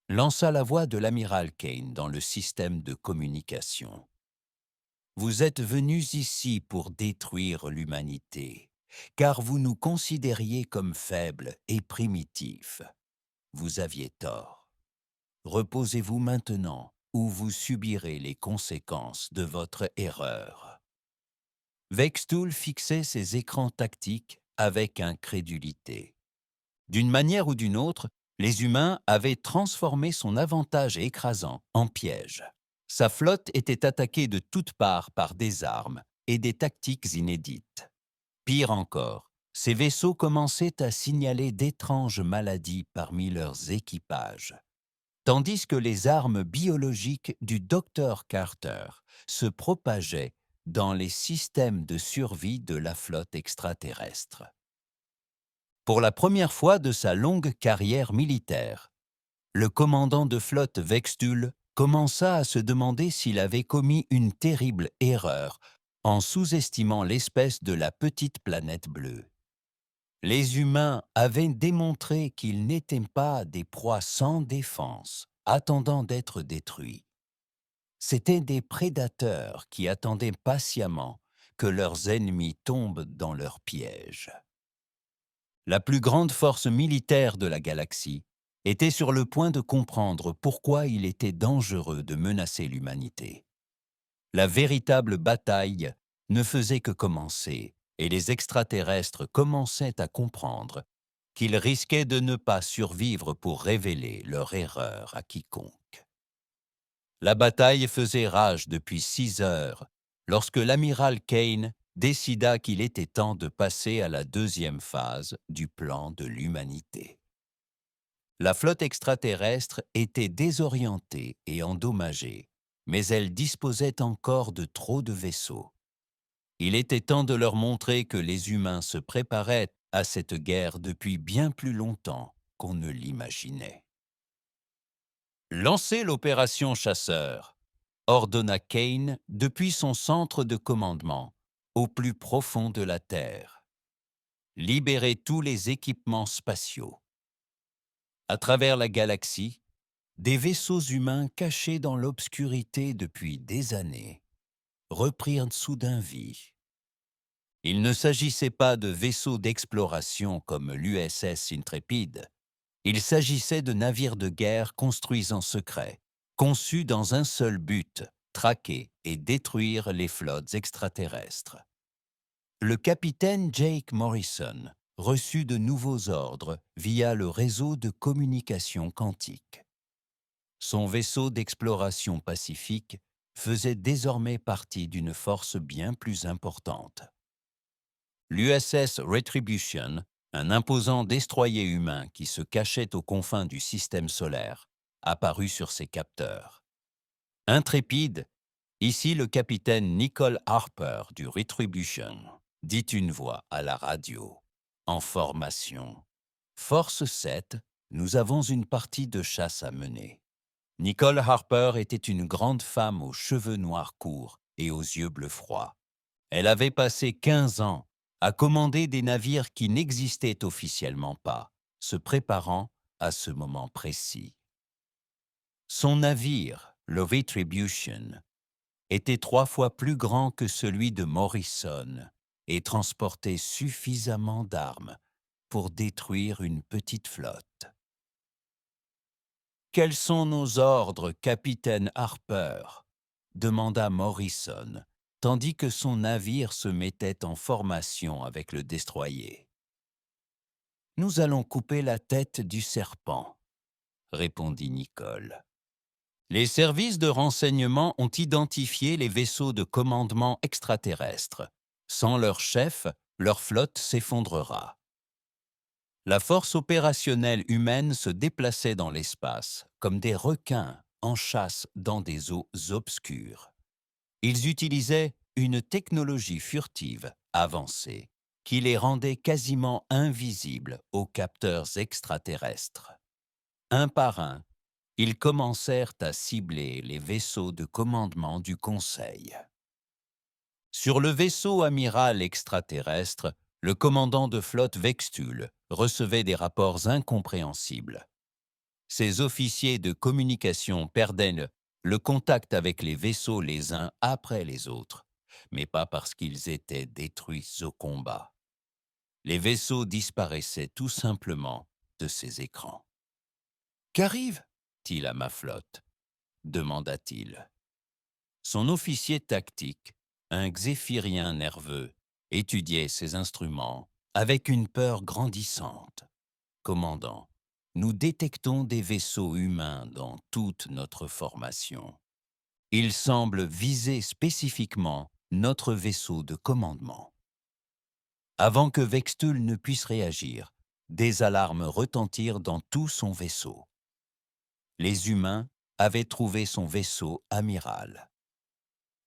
lança la voix de l'amiral Kane dans le système de communication. Vous êtes venus ici pour détruire l'humanité, car vous nous considériez comme faibles et primitifs. Vous aviez tort. Reposez-vous maintenant ou vous subirez les conséquences de votre erreur. Vextool fixait ses écrans tactiques avec incrédulité. D'une manière ou d'une autre, les humains avaient transformé son avantage écrasant en piège. Sa flotte était attaquée de toutes parts par des armes et des tactiques inédites. Pire encore, ces vaisseaux commençaient à signaler d'étranges maladies parmi leurs équipages, tandis que les armes biologiques du docteur Carter se propageaient dans les systèmes de survie de la flotte extraterrestre. Pour la première fois de sa longue carrière militaire, le commandant de flotte Vextul commença à se demander s'il avait commis une terrible erreur en sous-estimant l'espèce de la petite planète bleue. Les humains avaient démontré qu'ils n'étaient pas des proies sans défense, attendant d'être détruits. C'étaient des prédateurs qui attendaient patiemment que leurs ennemis tombent dans leurs pièges. La plus grande force militaire de la galaxie était sur le point de comprendre pourquoi il était dangereux de menacer l'humanité. La véritable bataille ne faisait que commencer et les extraterrestres commençaient à comprendre qu'ils risquaient de ne pas survivre pour révéler leur erreur à quiconque. La bataille faisait rage depuis 6 heures lorsque l'amiral Kane décida qu'il était temps de passer à la deuxième phase du plan de l'humanité. La flotte extraterrestre était désorientée et endommagée, mais elle disposait encore de trop de vaisseaux. Il était temps de leur montrer que les humains se préparaient à cette guerre depuis bien plus longtemps qu'on ne l'imaginait. Lancez l'opération Chasseur, ordonna Kane depuis son centre de commandement, au plus profond de la Terre. Libérez tous les équipements spatiaux. À travers la galaxie, des vaisseaux humains cachés dans l'obscurité depuis des années reprirent soudain vie. Il ne s'agissait pas de vaisseaux d'exploration comme l'USS Intrépide. Il s'agissait de navires de guerre construits en secret, conçus dans un seul but, traquer et détruire les flottes extraterrestres. Le capitaine Jake Morrison reçut de nouveaux ordres via le réseau de communication quantique. Son vaisseau d'exploration pacifique faisait désormais partie d'une force bien plus importante. L'USS Retribution, un imposant destroyer humain qui se cachait aux confins du système solaire, apparut sur ses capteurs. Intrépide, ici le capitaine Nicole Harper du Retribution, dit une voix à la radio. En formation. Force 7, nous avons une partie de chasse à mener. Nicole Harper était une grande femme aux cheveux noirs courts et aux yeux bleus froids. Elle avait passé 15 ans à commander des navires qui n'existaient officiellement pas, se préparant à ce moment précis. Son navire, le Retribution, était 3 fois plus grand que celui de Morrison et transportait suffisamment d'armes pour détruire une petite flotte. « Quels sont nos ordres, capitaine Harper ?» demanda Morrison, tandis que son navire se mettait en formation avec le destroyer. « Nous allons couper la tête du serpent, » répondit Nicole. Les services de renseignement ont identifié les vaisseaux de commandement extraterrestres. Sans leur chef, leur flotte s'effondrera. La force opérationnelle humaine se déplaçait dans l'espace, comme des requins en chasse dans des eaux obscures. Ils utilisaient une technologie furtive avancée qui les rendait quasiment invisibles aux capteurs extraterrestres. Un par un, ils commencèrent à cibler les vaisseaux de commandement du Conseil. Sur le vaisseau amiral extraterrestre, le commandant de flotte Vextul recevait des rapports incompréhensibles. Ses officiers de communication perdaient le contact avec les vaisseaux les uns après les autres, mais pas parce qu'ils étaient détruits au combat. Les vaisseaux disparaissaient tout simplement de ces écrans. « Qu'arrive-t-il à ma flotte ?» demanda-t-il. Son officier tactique, un xéphirien nerveux, étudiait ses instruments avec une peur grandissante. « Commandant, nous détectons des vaisseaux humains dans toute notre formation. Ils semblent viser spécifiquement notre vaisseau de commandement. » Avant que Vextul ne puisse réagir, des alarmes retentirent dans tout son vaisseau. Les humains avaient trouvé son vaisseau amiral.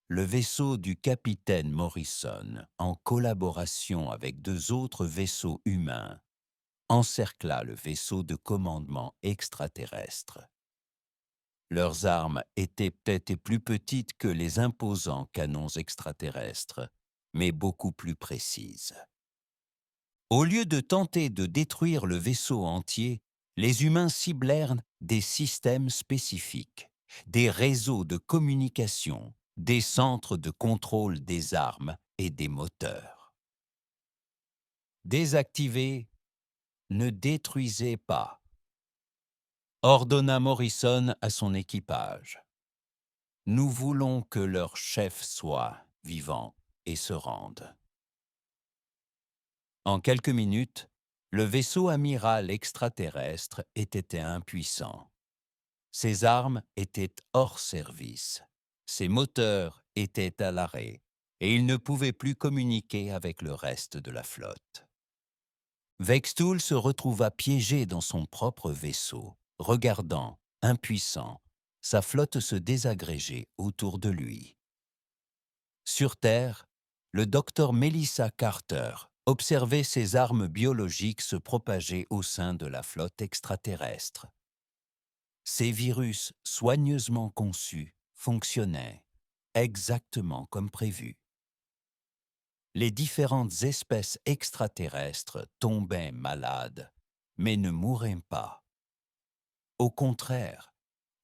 Le vaisseau du capitaine Morrison, en collaboration avec 2 autres vaisseaux humains, encercla le vaisseau de commandement extraterrestre. Leurs armes étaient peut-être plus petites que les imposants canons extraterrestres, mais beaucoup plus précises. Au lieu de tenter de détruire le vaisseau entier, les humains ciblèrent des systèmes spécifiques, des réseaux de communication, des centres de contrôle des armes et des moteurs. Désactivez, ne détruisez pas, ordonna Morrison à son équipage. Nous voulons que leur chef soit vivant et se rende. En quelques minutes, le vaisseau amiral extraterrestre était impuissant. Ses armes étaient hors service, ses moteurs étaient à l'arrêt et il ne pouvait plus communiquer avec le reste de la flotte. Vextul se retrouva piégé dans son propre vaisseau, regardant, impuissant, sa flotte se désagréger autour de lui. Sur Terre, le docteur Melissa Carter observait ses armes biologiques se propager au sein de la flotte extraterrestre. Ces virus soigneusement conçus fonctionnaient exactement comme prévu. Les différentes espèces extraterrestres tombaient malades, mais ne mouraient pas. Au contraire,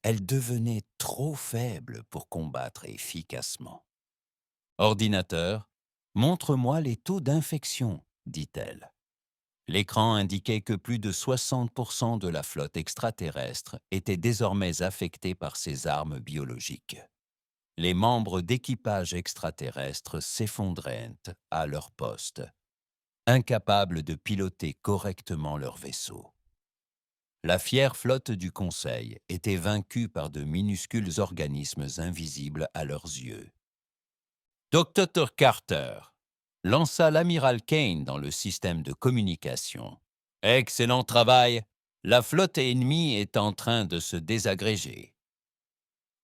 elles devenaient trop faibles pour combattre efficacement. « Ordinateur, montre-moi les taux d'infection, » dit-elle. L'écran indiquait que plus de 60% de la flotte extraterrestre était désormais affectée par ces armes biologiques. Les membres d'équipage extraterrestres s'effondraient à leur poste, incapables de piloter correctement leur vaisseau. La fière flotte du Conseil était vaincue par de minuscules organismes invisibles à leurs yeux. Dr. Carter lança l'amiral Kane dans le système de communication. « Excellent travail! La flotte ennemie est en train de se désagréger. »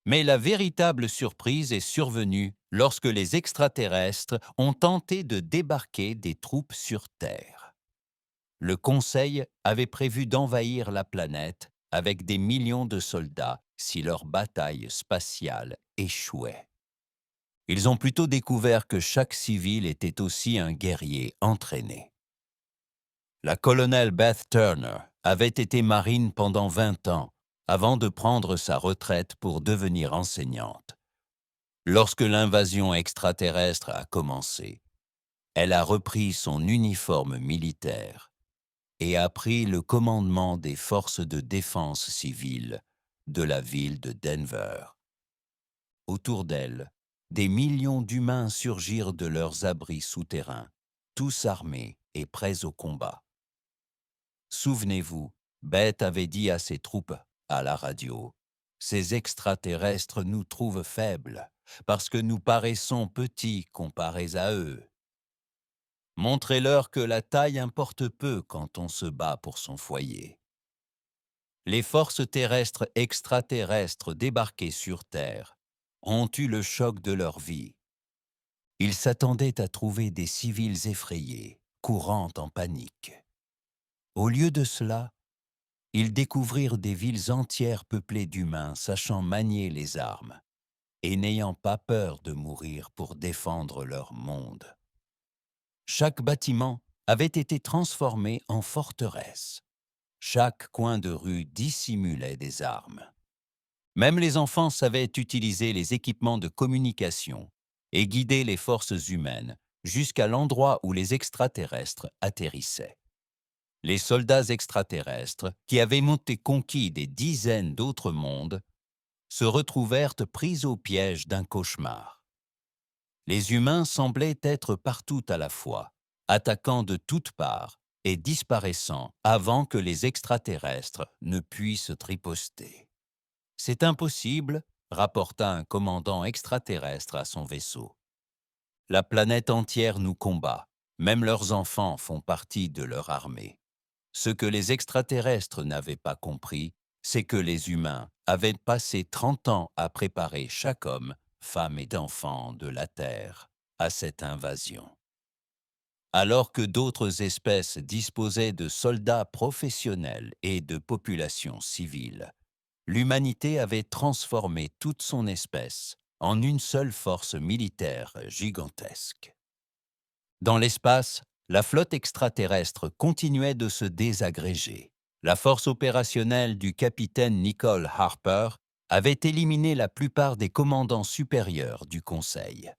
Mais la véritable surprise est survenue lorsque les extraterrestres ont tenté de débarquer des troupes sur Terre. le Conseil avait prévu d'envahir la planète avec des millions de soldats si leur bataille spatiale échouait. Ils ont plutôt découvert que chaque civil était aussi un guerrier entraîné. La colonelle Beth Turner avait été marine pendant 20 ans avant de prendre sa retraite pour devenir enseignante. Lorsque l'invasion extraterrestre a commencé, elle a repris son uniforme militaire et a pris le commandement des forces de défense civile de la ville de Denver. Autour d'elle, des millions d'humains surgirent de leurs abris souterrains, tous armés et prêts au combat. Souvenez-vous, Beth avait dit à ses troupes, à la radio, « Ces extraterrestres nous trouvent faibles, parce que nous paraissons petits comparés à eux. Montrez-leur que la taille importe peu quand on se bat pour son foyer. » Les forces terrestres extraterrestres débarquées sur Terre ont eu le choc de leur vie. Ils s'attendaient à trouver des civils effrayés, courant en panique. Au lieu de cela, ils découvrirent des villes entières peuplées d'humains sachant manier les armes et n'ayant pas peur de mourir pour défendre leur monde. Chaque bâtiment avait été transformé en forteresse. Chaque coin de rue dissimulait des armes. Même les enfants savaient utiliser les équipements de communication et guider les forces humaines jusqu'à l'endroit où les extraterrestres atterrissaient. Les soldats extraterrestres, qui avaient monté conquis des dizaines d'autres mondes, se retrouvèrent pris au piège d'un cauchemar. Les humains semblaient être partout à la fois, attaquant de toutes parts et disparaissant avant que les extraterrestres ne puissent riposter. « C'est impossible », rapporta un commandant extraterrestre à son vaisseau. « La planète entière nous combat, même leurs enfants font partie de leur armée. » Ce que les extraterrestres n'avaient pas compris, c'est que les humains avaient passé 30 ans à préparer chaque homme, femme et enfant de la Terre à cette invasion. Alors que d'autres espèces disposaient de soldats professionnels et de populations civiles, l'humanité avait transformé toute son espèce en une seule force militaire gigantesque. Dans l'espace, la flotte extraterrestre continuait de se désagréger. La force opérationnelle du capitaine Nicole Harper avait éliminé la plupart des commandants supérieurs du Conseil.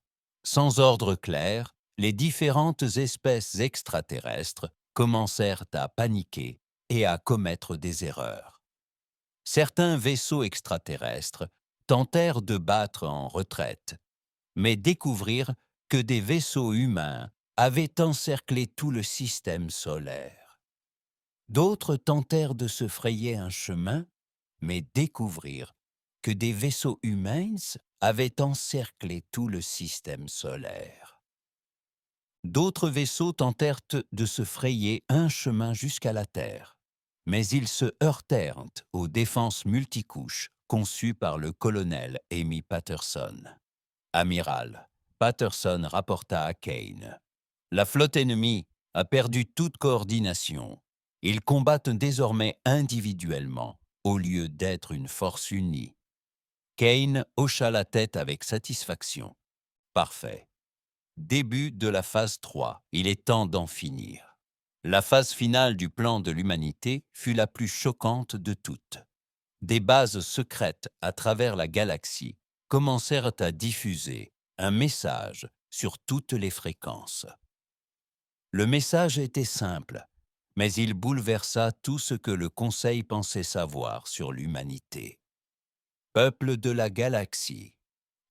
Sans ordre clair, les différentes espèces extraterrestres commencèrent à paniquer et à commettre des erreurs. Certains vaisseaux extraterrestres tentèrent de battre en retraite, mais découvrirent que des vaisseaux humains avaient encerclé tout le système solaire. D'autres tentèrent de se frayer un chemin, mais découvrirent que des vaisseaux humains avaient encerclé tout le système solaire. D'autres vaisseaux tentèrent de se frayer un chemin jusqu'à la Terre, mais ils se heurtèrent aux défenses multicouches conçues par le colonel Amy Patterson. Amiral, Patterson rapporta à Kane. La flotte ennemie a perdu toute coordination. Ils combattent désormais individuellement, au lieu d'être une force unie. Kane hocha la tête avec satisfaction. Parfait. Début de la phase 3. Il est temps d'en finir. La phase finale du plan de l'humanité fut la plus choquante de toutes. Des bases secrètes à travers la galaxie commencèrent à diffuser un message sur toutes les fréquences. Le message était simple, mais il bouleversa tout ce que le Conseil pensait savoir sur l'humanité. « Peuple de la galaxie »,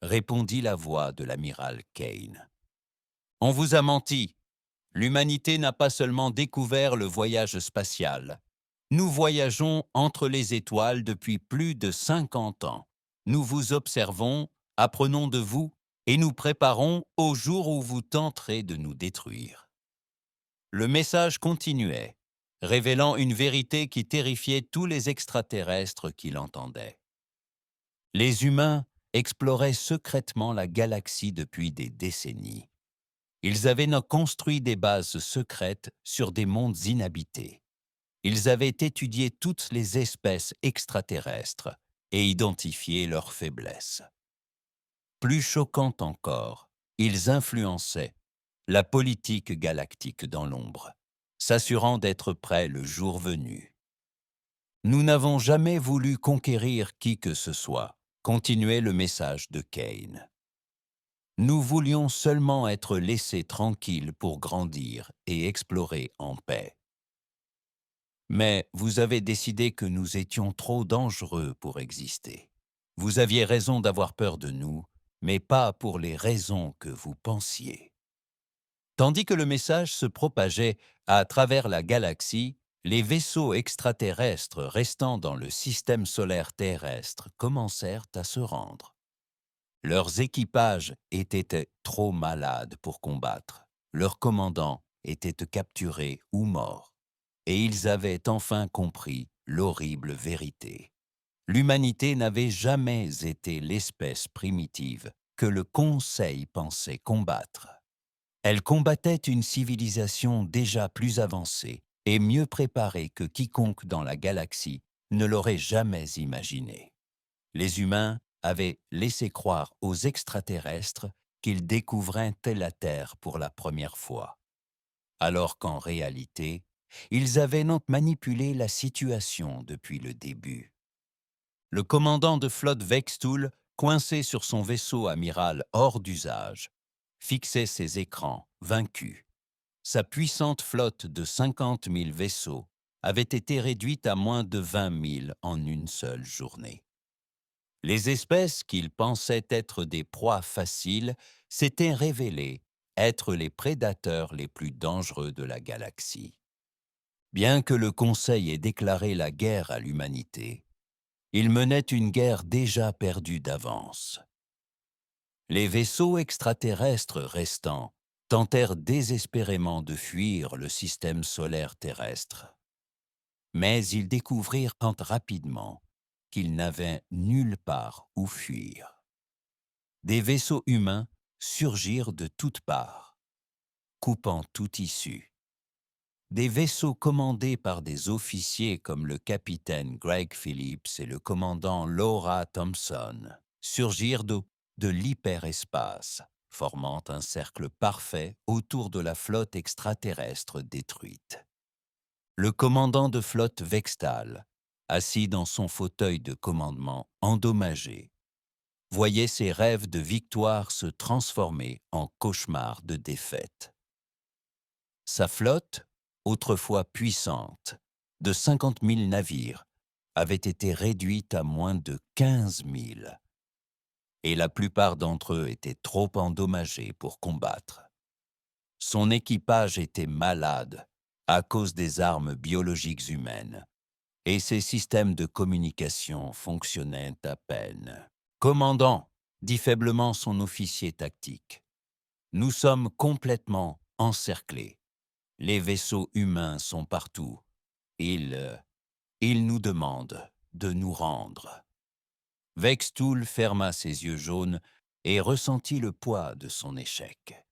répondit la voix de l'amiral Kane. « On vous a menti. L'humanité n'a pas seulement découvert le voyage spatial. Nous voyageons entre les étoiles depuis plus de 50 ans. Nous vous observons, apprenons de vous et nous préparons au jour où vous tenterez de nous détruire. » Le message continuait, révélant une vérité qui terrifiait tous les extraterrestres qui l'entendaient. Les humains exploraient secrètement la galaxie depuis des décennies. Ils avaient construit des bases secrètes sur des mondes inhabités. Ils avaient étudié toutes les espèces extraterrestres et identifié leurs faiblesses. Plus choquant encore, ils influençaient la politique galactique dans l'ombre, s'assurant d'être prêts le jour venu. Nous n'avons jamais voulu conquérir qui que ce soit, continuait le message de Kane. Nous voulions seulement être laissés tranquilles pour grandir et explorer en paix. Mais vous avez décidé que nous étions trop dangereux pour exister. Vous aviez raison d'avoir peur de nous, mais pas pour les raisons que vous pensiez. Tandis que le message se propageait à travers la galaxie, les vaisseaux extraterrestres restant dans le système solaire terrestre commencèrent à se rendre. Leurs équipages étaient trop malades pour combattre. Leurs commandants étaient capturés ou morts. Et ils avaient enfin compris l'horrible vérité. L'humanité n'avait jamais été l'espèce primitive que le Conseil pensait combattre. Elle combattait une civilisation déjà plus avancée et mieux préparée que quiconque dans la galaxie ne l'aurait jamais imaginé. Les humains avaient laissé croire aux extraterrestres qu'ils découvraient la Terre pour la première fois, alors qu'en réalité, ils avaient manipulé la situation depuis le début. Le commandant de flotte Vextool, coincé sur son vaisseau amiral hors d'usage, fixait ses écrans, vaincu. Sa puissante flotte de 50 000 vaisseaux avait été réduite à moins de 20 000 en une seule journée. Les espèces qu'il pensait être des proies faciles s'étaient révélées être les prédateurs les plus dangereux de la galaxie. Bien que le Conseil ait déclaré la guerre à l'humanité, il menait une guerre déjà perdue d'avance. Les vaisseaux extraterrestres restants tentèrent désespérément de fuir le système solaire terrestre. Mais ils découvrirent rapidement qu'ils n'avaient nulle part où fuir. Des vaisseaux humains surgirent de toutes parts, coupant toute issue. Des vaisseaux commandés par des officiers comme le capitaine Greg Phillips et le commandant Laura Thompson surgirent de l'hyperespace, formant un cercle parfait autour de la flotte extraterrestre détruite. Le commandant de flotte Vextal, assis dans son fauteuil de commandement endommagé, voyait ses rêves de victoire se transformer en cauchemars de défaite. Sa flotte, autrefois puissante, de 50 000 navires, avait été réduite à moins de 15 000. Et la plupart d'entre eux étaient trop endommagés pour combattre. Son équipage était malade à cause des armes biologiques humaines, et ses systèmes de communication fonctionnaient à peine. « Commandant », dit faiblement son officier tactique, « nous sommes complètement encerclés. Les vaisseaux humains sont partout. Ils nous demandent de nous rendre. » Vextool ferma ses yeux jaunes et ressentit le poids de son échec.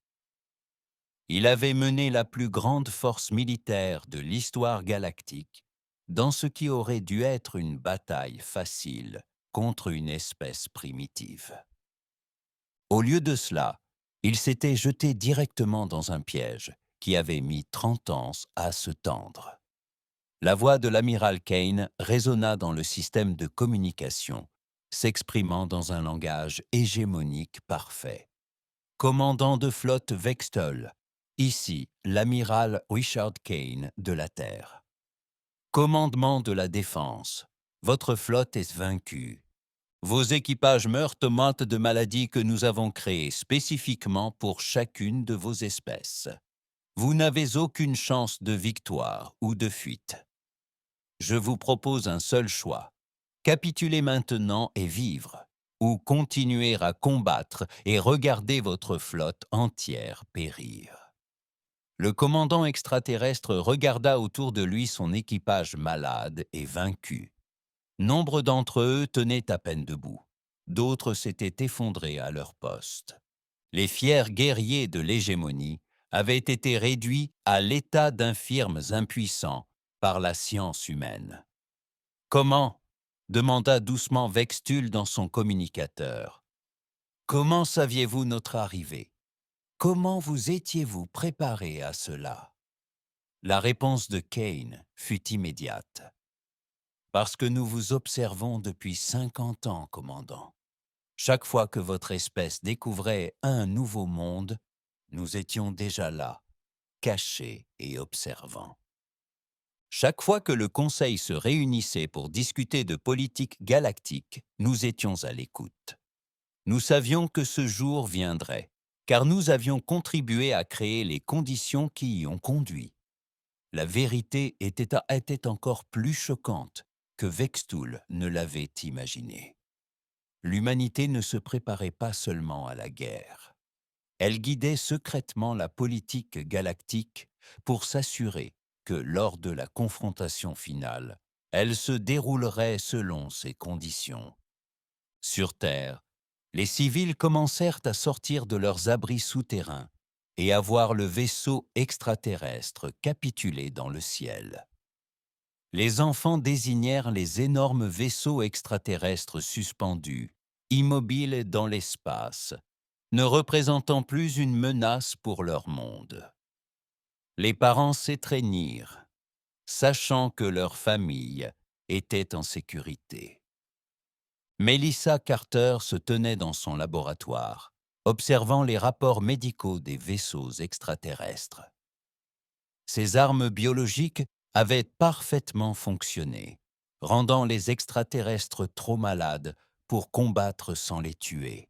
Il avait mené la plus grande force militaire de l'histoire galactique dans ce qui aurait dû être une bataille facile contre une espèce primitive. Au lieu de cela, il s'était jeté directement dans un piège qui avait mis 30 ans à se tendre. La voix de l'amiral Kane résonna dans le système de communication, s'exprimant dans un langage hégémonique parfait. « Commandant de flotte Vextol, ici l'amiral Richard Kane de la Terre. Commandement de la défense, votre flotte est vaincue. Vos équipages meurent aux maintes de maladies que nous avons créées spécifiquement pour chacune de vos espèces. Vous n'avez aucune chance de victoire ou de fuite. Je vous propose un seul choix. Capituler maintenant et vivre, ou continuer à combattre et regarder votre flotte entière périr. » Le commandant extraterrestre regarda autour de lui son équipage malade et vaincu. Nombre d'entre eux tenaient à peine debout. D'autres s'étaient effondrés à leur poste. Les fiers guerriers de l'hégémonie avaient été réduits à l'état d'infirmes impuissants par la science humaine. Comment demanda doucement Vextul dans son communicateur. Comment saviez-vous notre arrivée? Comment vous étiez-vous préparé à cela? La réponse de Kane fut immédiate. Parce que nous vous observons depuis 50 ans, commandant. Chaque fois que votre espèce découvrait un nouveau monde, nous étions déjà là, cachés et observants. Chaque fois que le Conseil se réunissait pour discuter de politique galactique, nous étions à l'écoute. Nous savions que ce jour viendrait, car nous avions contribué à créer les conditions qui y ont conduit. La vérité était encore plus choquante que Vextul ne l'avait imaginé. L'humanité ne se préparait pas seulement à la guerre. Elle guidait secrètement la politique galactique pour s'assurer que, lors de la confrontation finale, elle se déroulerait selon ces conditions. Sur Terre, les civils commencèrent à sortir de leurs abris souterrains et à voir le vaisseau extraterrestre capituler dans le ciel. Les enfants désignèrent les énormes vaisseaux extraterrestres suspendus, immobiles dans l'espace, ne représentant plus une menace pour leur monde. Les parents s'étreignirent, sachant que leur famille était en sécurité. Melissa Carter se tenait dans son laboratoire, observant les rapports médicaux des vaisseaux extraterrestres. Ces armes biologiques avaient parfaitement fonctionné, rendant les extraterrestres trop malades pour combattre sans les tuer.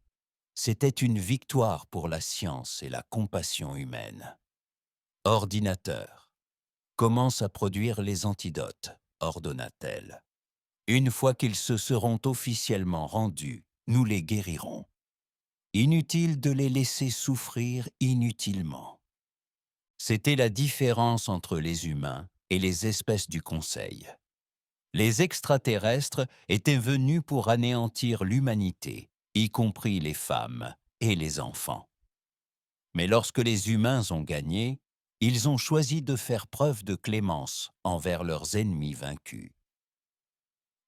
C'était une victoire pour la science et la compassion humaine. Ordinateur, commence à produire les antidotes, ordonna-t-elle. Une fois qu'ils se seront officiellement rendus, nous les guérirons. Inutile de les laisser souffrir inutilement. C'était la différence entre les humains et les espèces du Conseil. Les extraterrestres étaient venus pour anéantir l'humanité, y compris les femmes et les enfants. Mais lorsque les humains ont gagné, ils ont choisi de faire preuve de clémence envers leurs ennemis vaincus.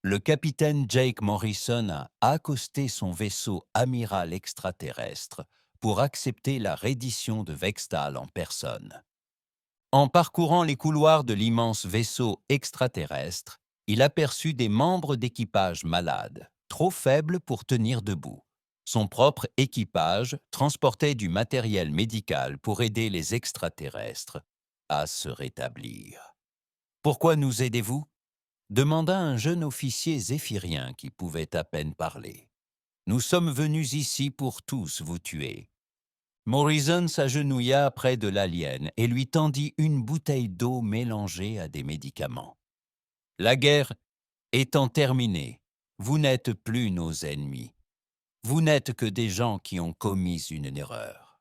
Le capitaine Jake Morrison a accosté son vaisseau amiral extraterrestre pour accepter la reddition de Vextal en personne. En parcourant les couloirs de l'immense vaisseau extraterrestre, il aperçut des membres d'équipage malades, trop faibles pour tenir debout. Son propre équipage transportait du matériel médical pour aider les extraterrestres à se rétablir. « Pourquoi nous aidez-vous » demanda un jeune officier zéphyrien qui pouvait à peine parler. « Nous sommes venus ici pour tous vous tuer. » Morrison s'agenouilla près de l'alien et lui tendit une bouteille d'eau mélangée à des médicaments. « La guerre étant terminée, vous n'êtes plus nos ennemis. Vous n'êtes que des gens qui ont commis une erreur. »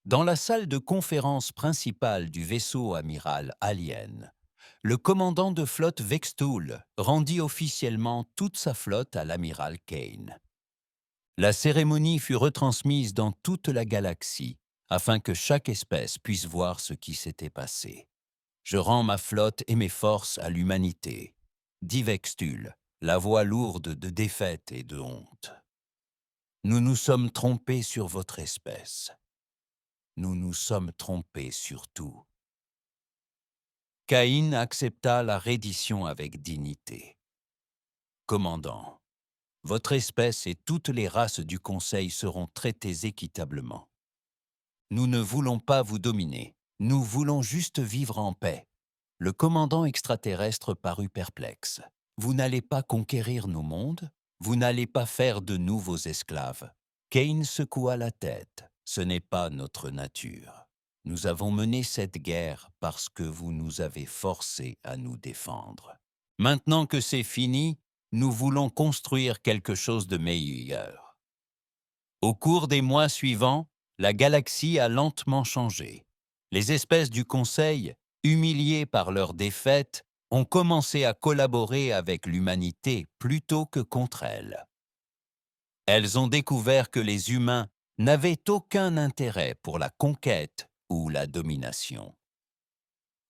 Dans la salle de conférence principale du vaisseau amiral Alien, le commandant de flotte Vextul rendit officiellement toute sa flotte à l'amiral Kane. La cérémonie fut retransmise dans toute la galaxie afin que chaque espèce puisse voir ce qui s'était passé. « Je rends ma flotte et mes forces à l'humanité, » dit Vextul, la voix lourde de défaite et de honte. « Nous nous sommes trompés sur votre espèce. Nous nous sommes trompés sur tout. » Caïn accepta la reddition avec dignité. « Commandant, votre espèce et toutes les races du Conseil seront traitées équitablement. Nous ne voulons pas vous dominer, nous voulons juste vivre en paix. » Le commandant extraterrestre parut perplexe. « Vous n'allez pas conquérir nos mondes? Vous n'allez pas faire de nous vos esclaves? » Kane secoua la tête. « Ce n'est pas notre nature. Nous avons mené cette guerre parce que vous nous avez forcés à nous défendre. Maintenant que c'est fini, nous voulons construire quelque chose de meilleur. » Au cours des mois suivants, la galaxie a lentement changé. Les espèces du Conseil, humiliées par leur défaite, ont commencé à collaborer avec l'humanité plutôt que contre elle. Elles ont découvert que les humains n'avait aucun intérêt pour la conquête ou la domination.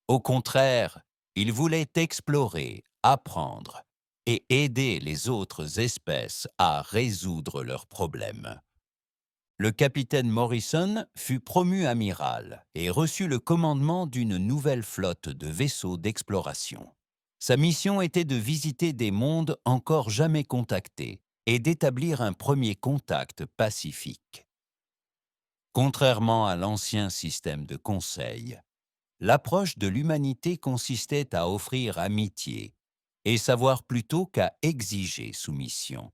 Au contraire, il voulait explorer, apprendre et aider les autres espèces à résoudre leurs problèmes. Le capitaine Morrison fut promu amiral et reçut le commandement d'une nouvelle flotte de vaisseaux d'exploration. Sa mission était de visiter des mondes encore jamais contactés et d'établir un premier contact pacifique. Contrairement à l'ancien système de conseil, l'approche de l'humanité consistait à offrir amitié et savoir plutôt qu'à exiger soumission.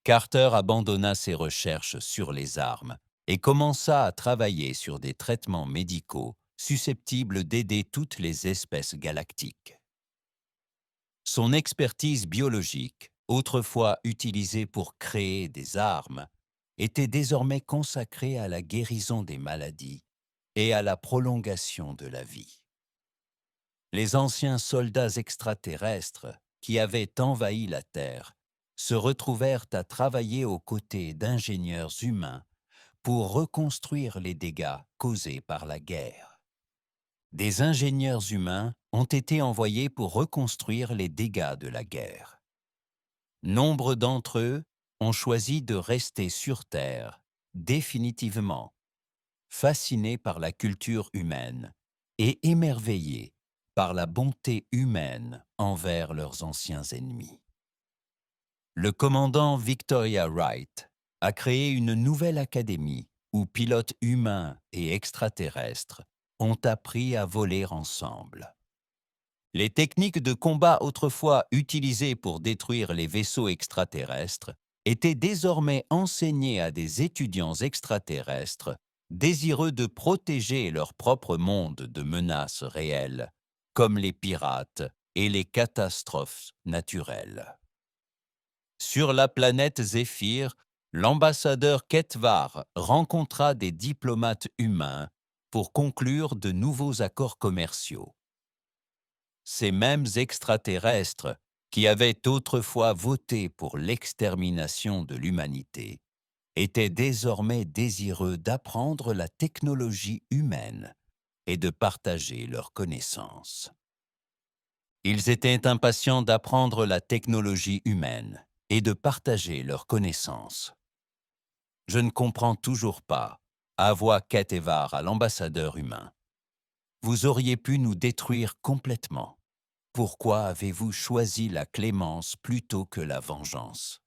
Carter abandonna ses recherches sur les armes et commença à travailler sur des traitements médicaux susceptibles d'aider toutes les espèces galactiques. Son expertise biologique, autrefois utilisée pour créer des armes, était désormais consacrée à la guérison des maladies et à la prolongation de la vie. Les anciens soldats extraterrestres qui avaient envahi la Terre se retrouvèrent à travailler aux côtés d'ingénieurs humains pour reconstruire les dégâts causés par la guerre. Des ingénieurs humains ont été envoyés pour reconstruire les dégâts de la guerre. Nombre d'entre eux ont choisi de rester sur Terre définitivement, fascinés par la culture humaine et émerveillés par la bonté humaine envers leurs anciens ennemis. Le commandant Victoria Wright a créé une nouvelle académie où pilotes humains et extraterrestres ont appris à voler ensemble. Les techniques de combat autrefois utilisées pour détruire les vaisseaux extraterrestres étaient désormais enseignées à des étudiants extraterrestres désireux de protéger leur propre monde de menaces réelles, comme les pirates et les catastrophes naturelles. Sur la planète Zéphyr, l'ambassadeur Ketvar rencontra des diplomates humains pour conclure de nouveaux accords commerciaux. Ces mêmes extraterrestres qui avaient autrefois voté pour l'extermination de l'humanité étaient désormais désireux d'apprendre la technologie humaine et de partager leurs connaissances. Ils étaient impatients d'apprendre la technologie humaine et de partager leurs connaissances. Je ne comprends toujours pas, avoua Ketevar à l'ambassadeur humain. Vous auriez pu nous détruire complètement. Pourquoi avez-vous choisi la clémence plutôt que la vengeance?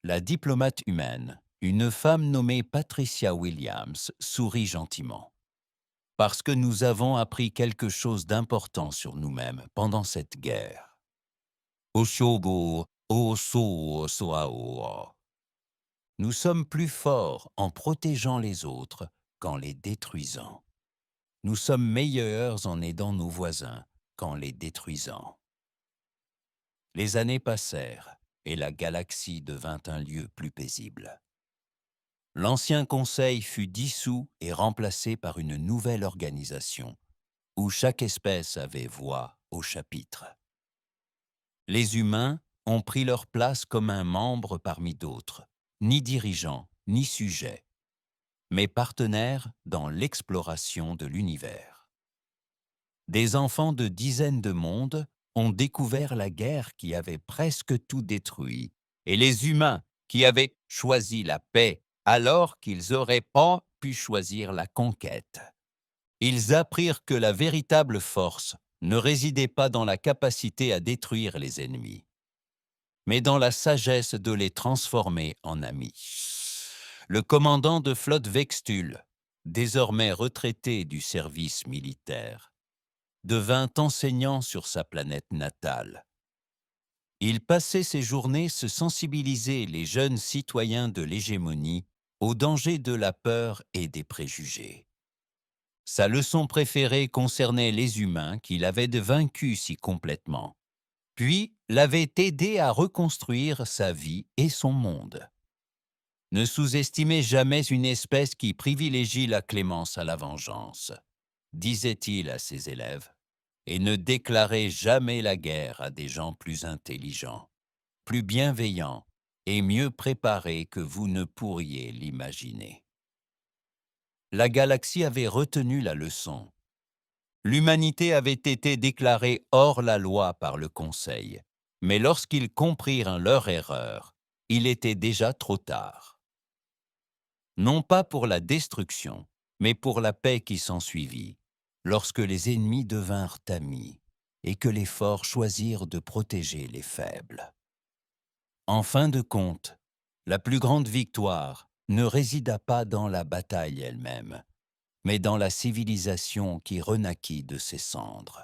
La diplomate humaine, une femme nommée Patricia Williams, sourit gentiment. Parce que nous avons appris quelque chose d'important sur nous-mêmes pendant cette guerre. Oshogo, oso, soao. Nous sommes plus forts en protégeant les autres qu'en les détruisant. Nous sommes meilleurs en aidant nos voisins qu'en les détruisant. Les années passèrent et la galaxie devint un lieu plus paisible. L'ancien conseil fut dissous et remplacé par une nouvelle organisation, où chaque espèce avait voix au chapitre. Les humains ont pris leur place comme un membre parmi d'autres, ni dirigeant, ni sujet, mais partenaires dans l'exploration de l'univers. Des enfants de dizaines de mondes ont découvert la guerre qui avait presque tout détruit, et les humains qui avaient choisi la paix alors qu'ils n'auraient pas pu choisir la conquête. Ils apprirent que la véritable force ne résidait pas dans la capacité à détruire les ennemis, mais dans la sagesse de les transformer en amis. Le commandant de flotte Vextul, désormais retraité du service militaire, devint enseignant sur sa planète natale. Il passait ses journées se sensibiliser les jeunes citoyens de l'hégémonie aux dangers de la peur et des préjugés. Sa leçon préférée concernait les humains qu'il avait vaincus si complètement, puis l'avait aidé à reconstruire sa vie et son monde. Ne sous-estimez jamais une espèce qui privilégie la clémence à la vengeance, disait-il à ses élèves, et ne déclarez jamais la guerre à des gens plus intelligents, plus bienveillants et mieux préparée que vous ne pourriez l'imaginer. La galaxie avait retenu la leçon. L'humanité avait été déclarée hors la loi par le Conseil, mais lorsqu'ils comprirent leur erreur, il était déjà trop tard. Non pas pour la destruction, mais pour la paix qui s'ensuivit, lorsque les ennemis devinrent amis et que les forts choisirent de protéger les faibles. En fin de compte, la plus grande victoire ne résida pas dans la bataille elle-même, mais dans la civilisation qui renaquit de ses cendres.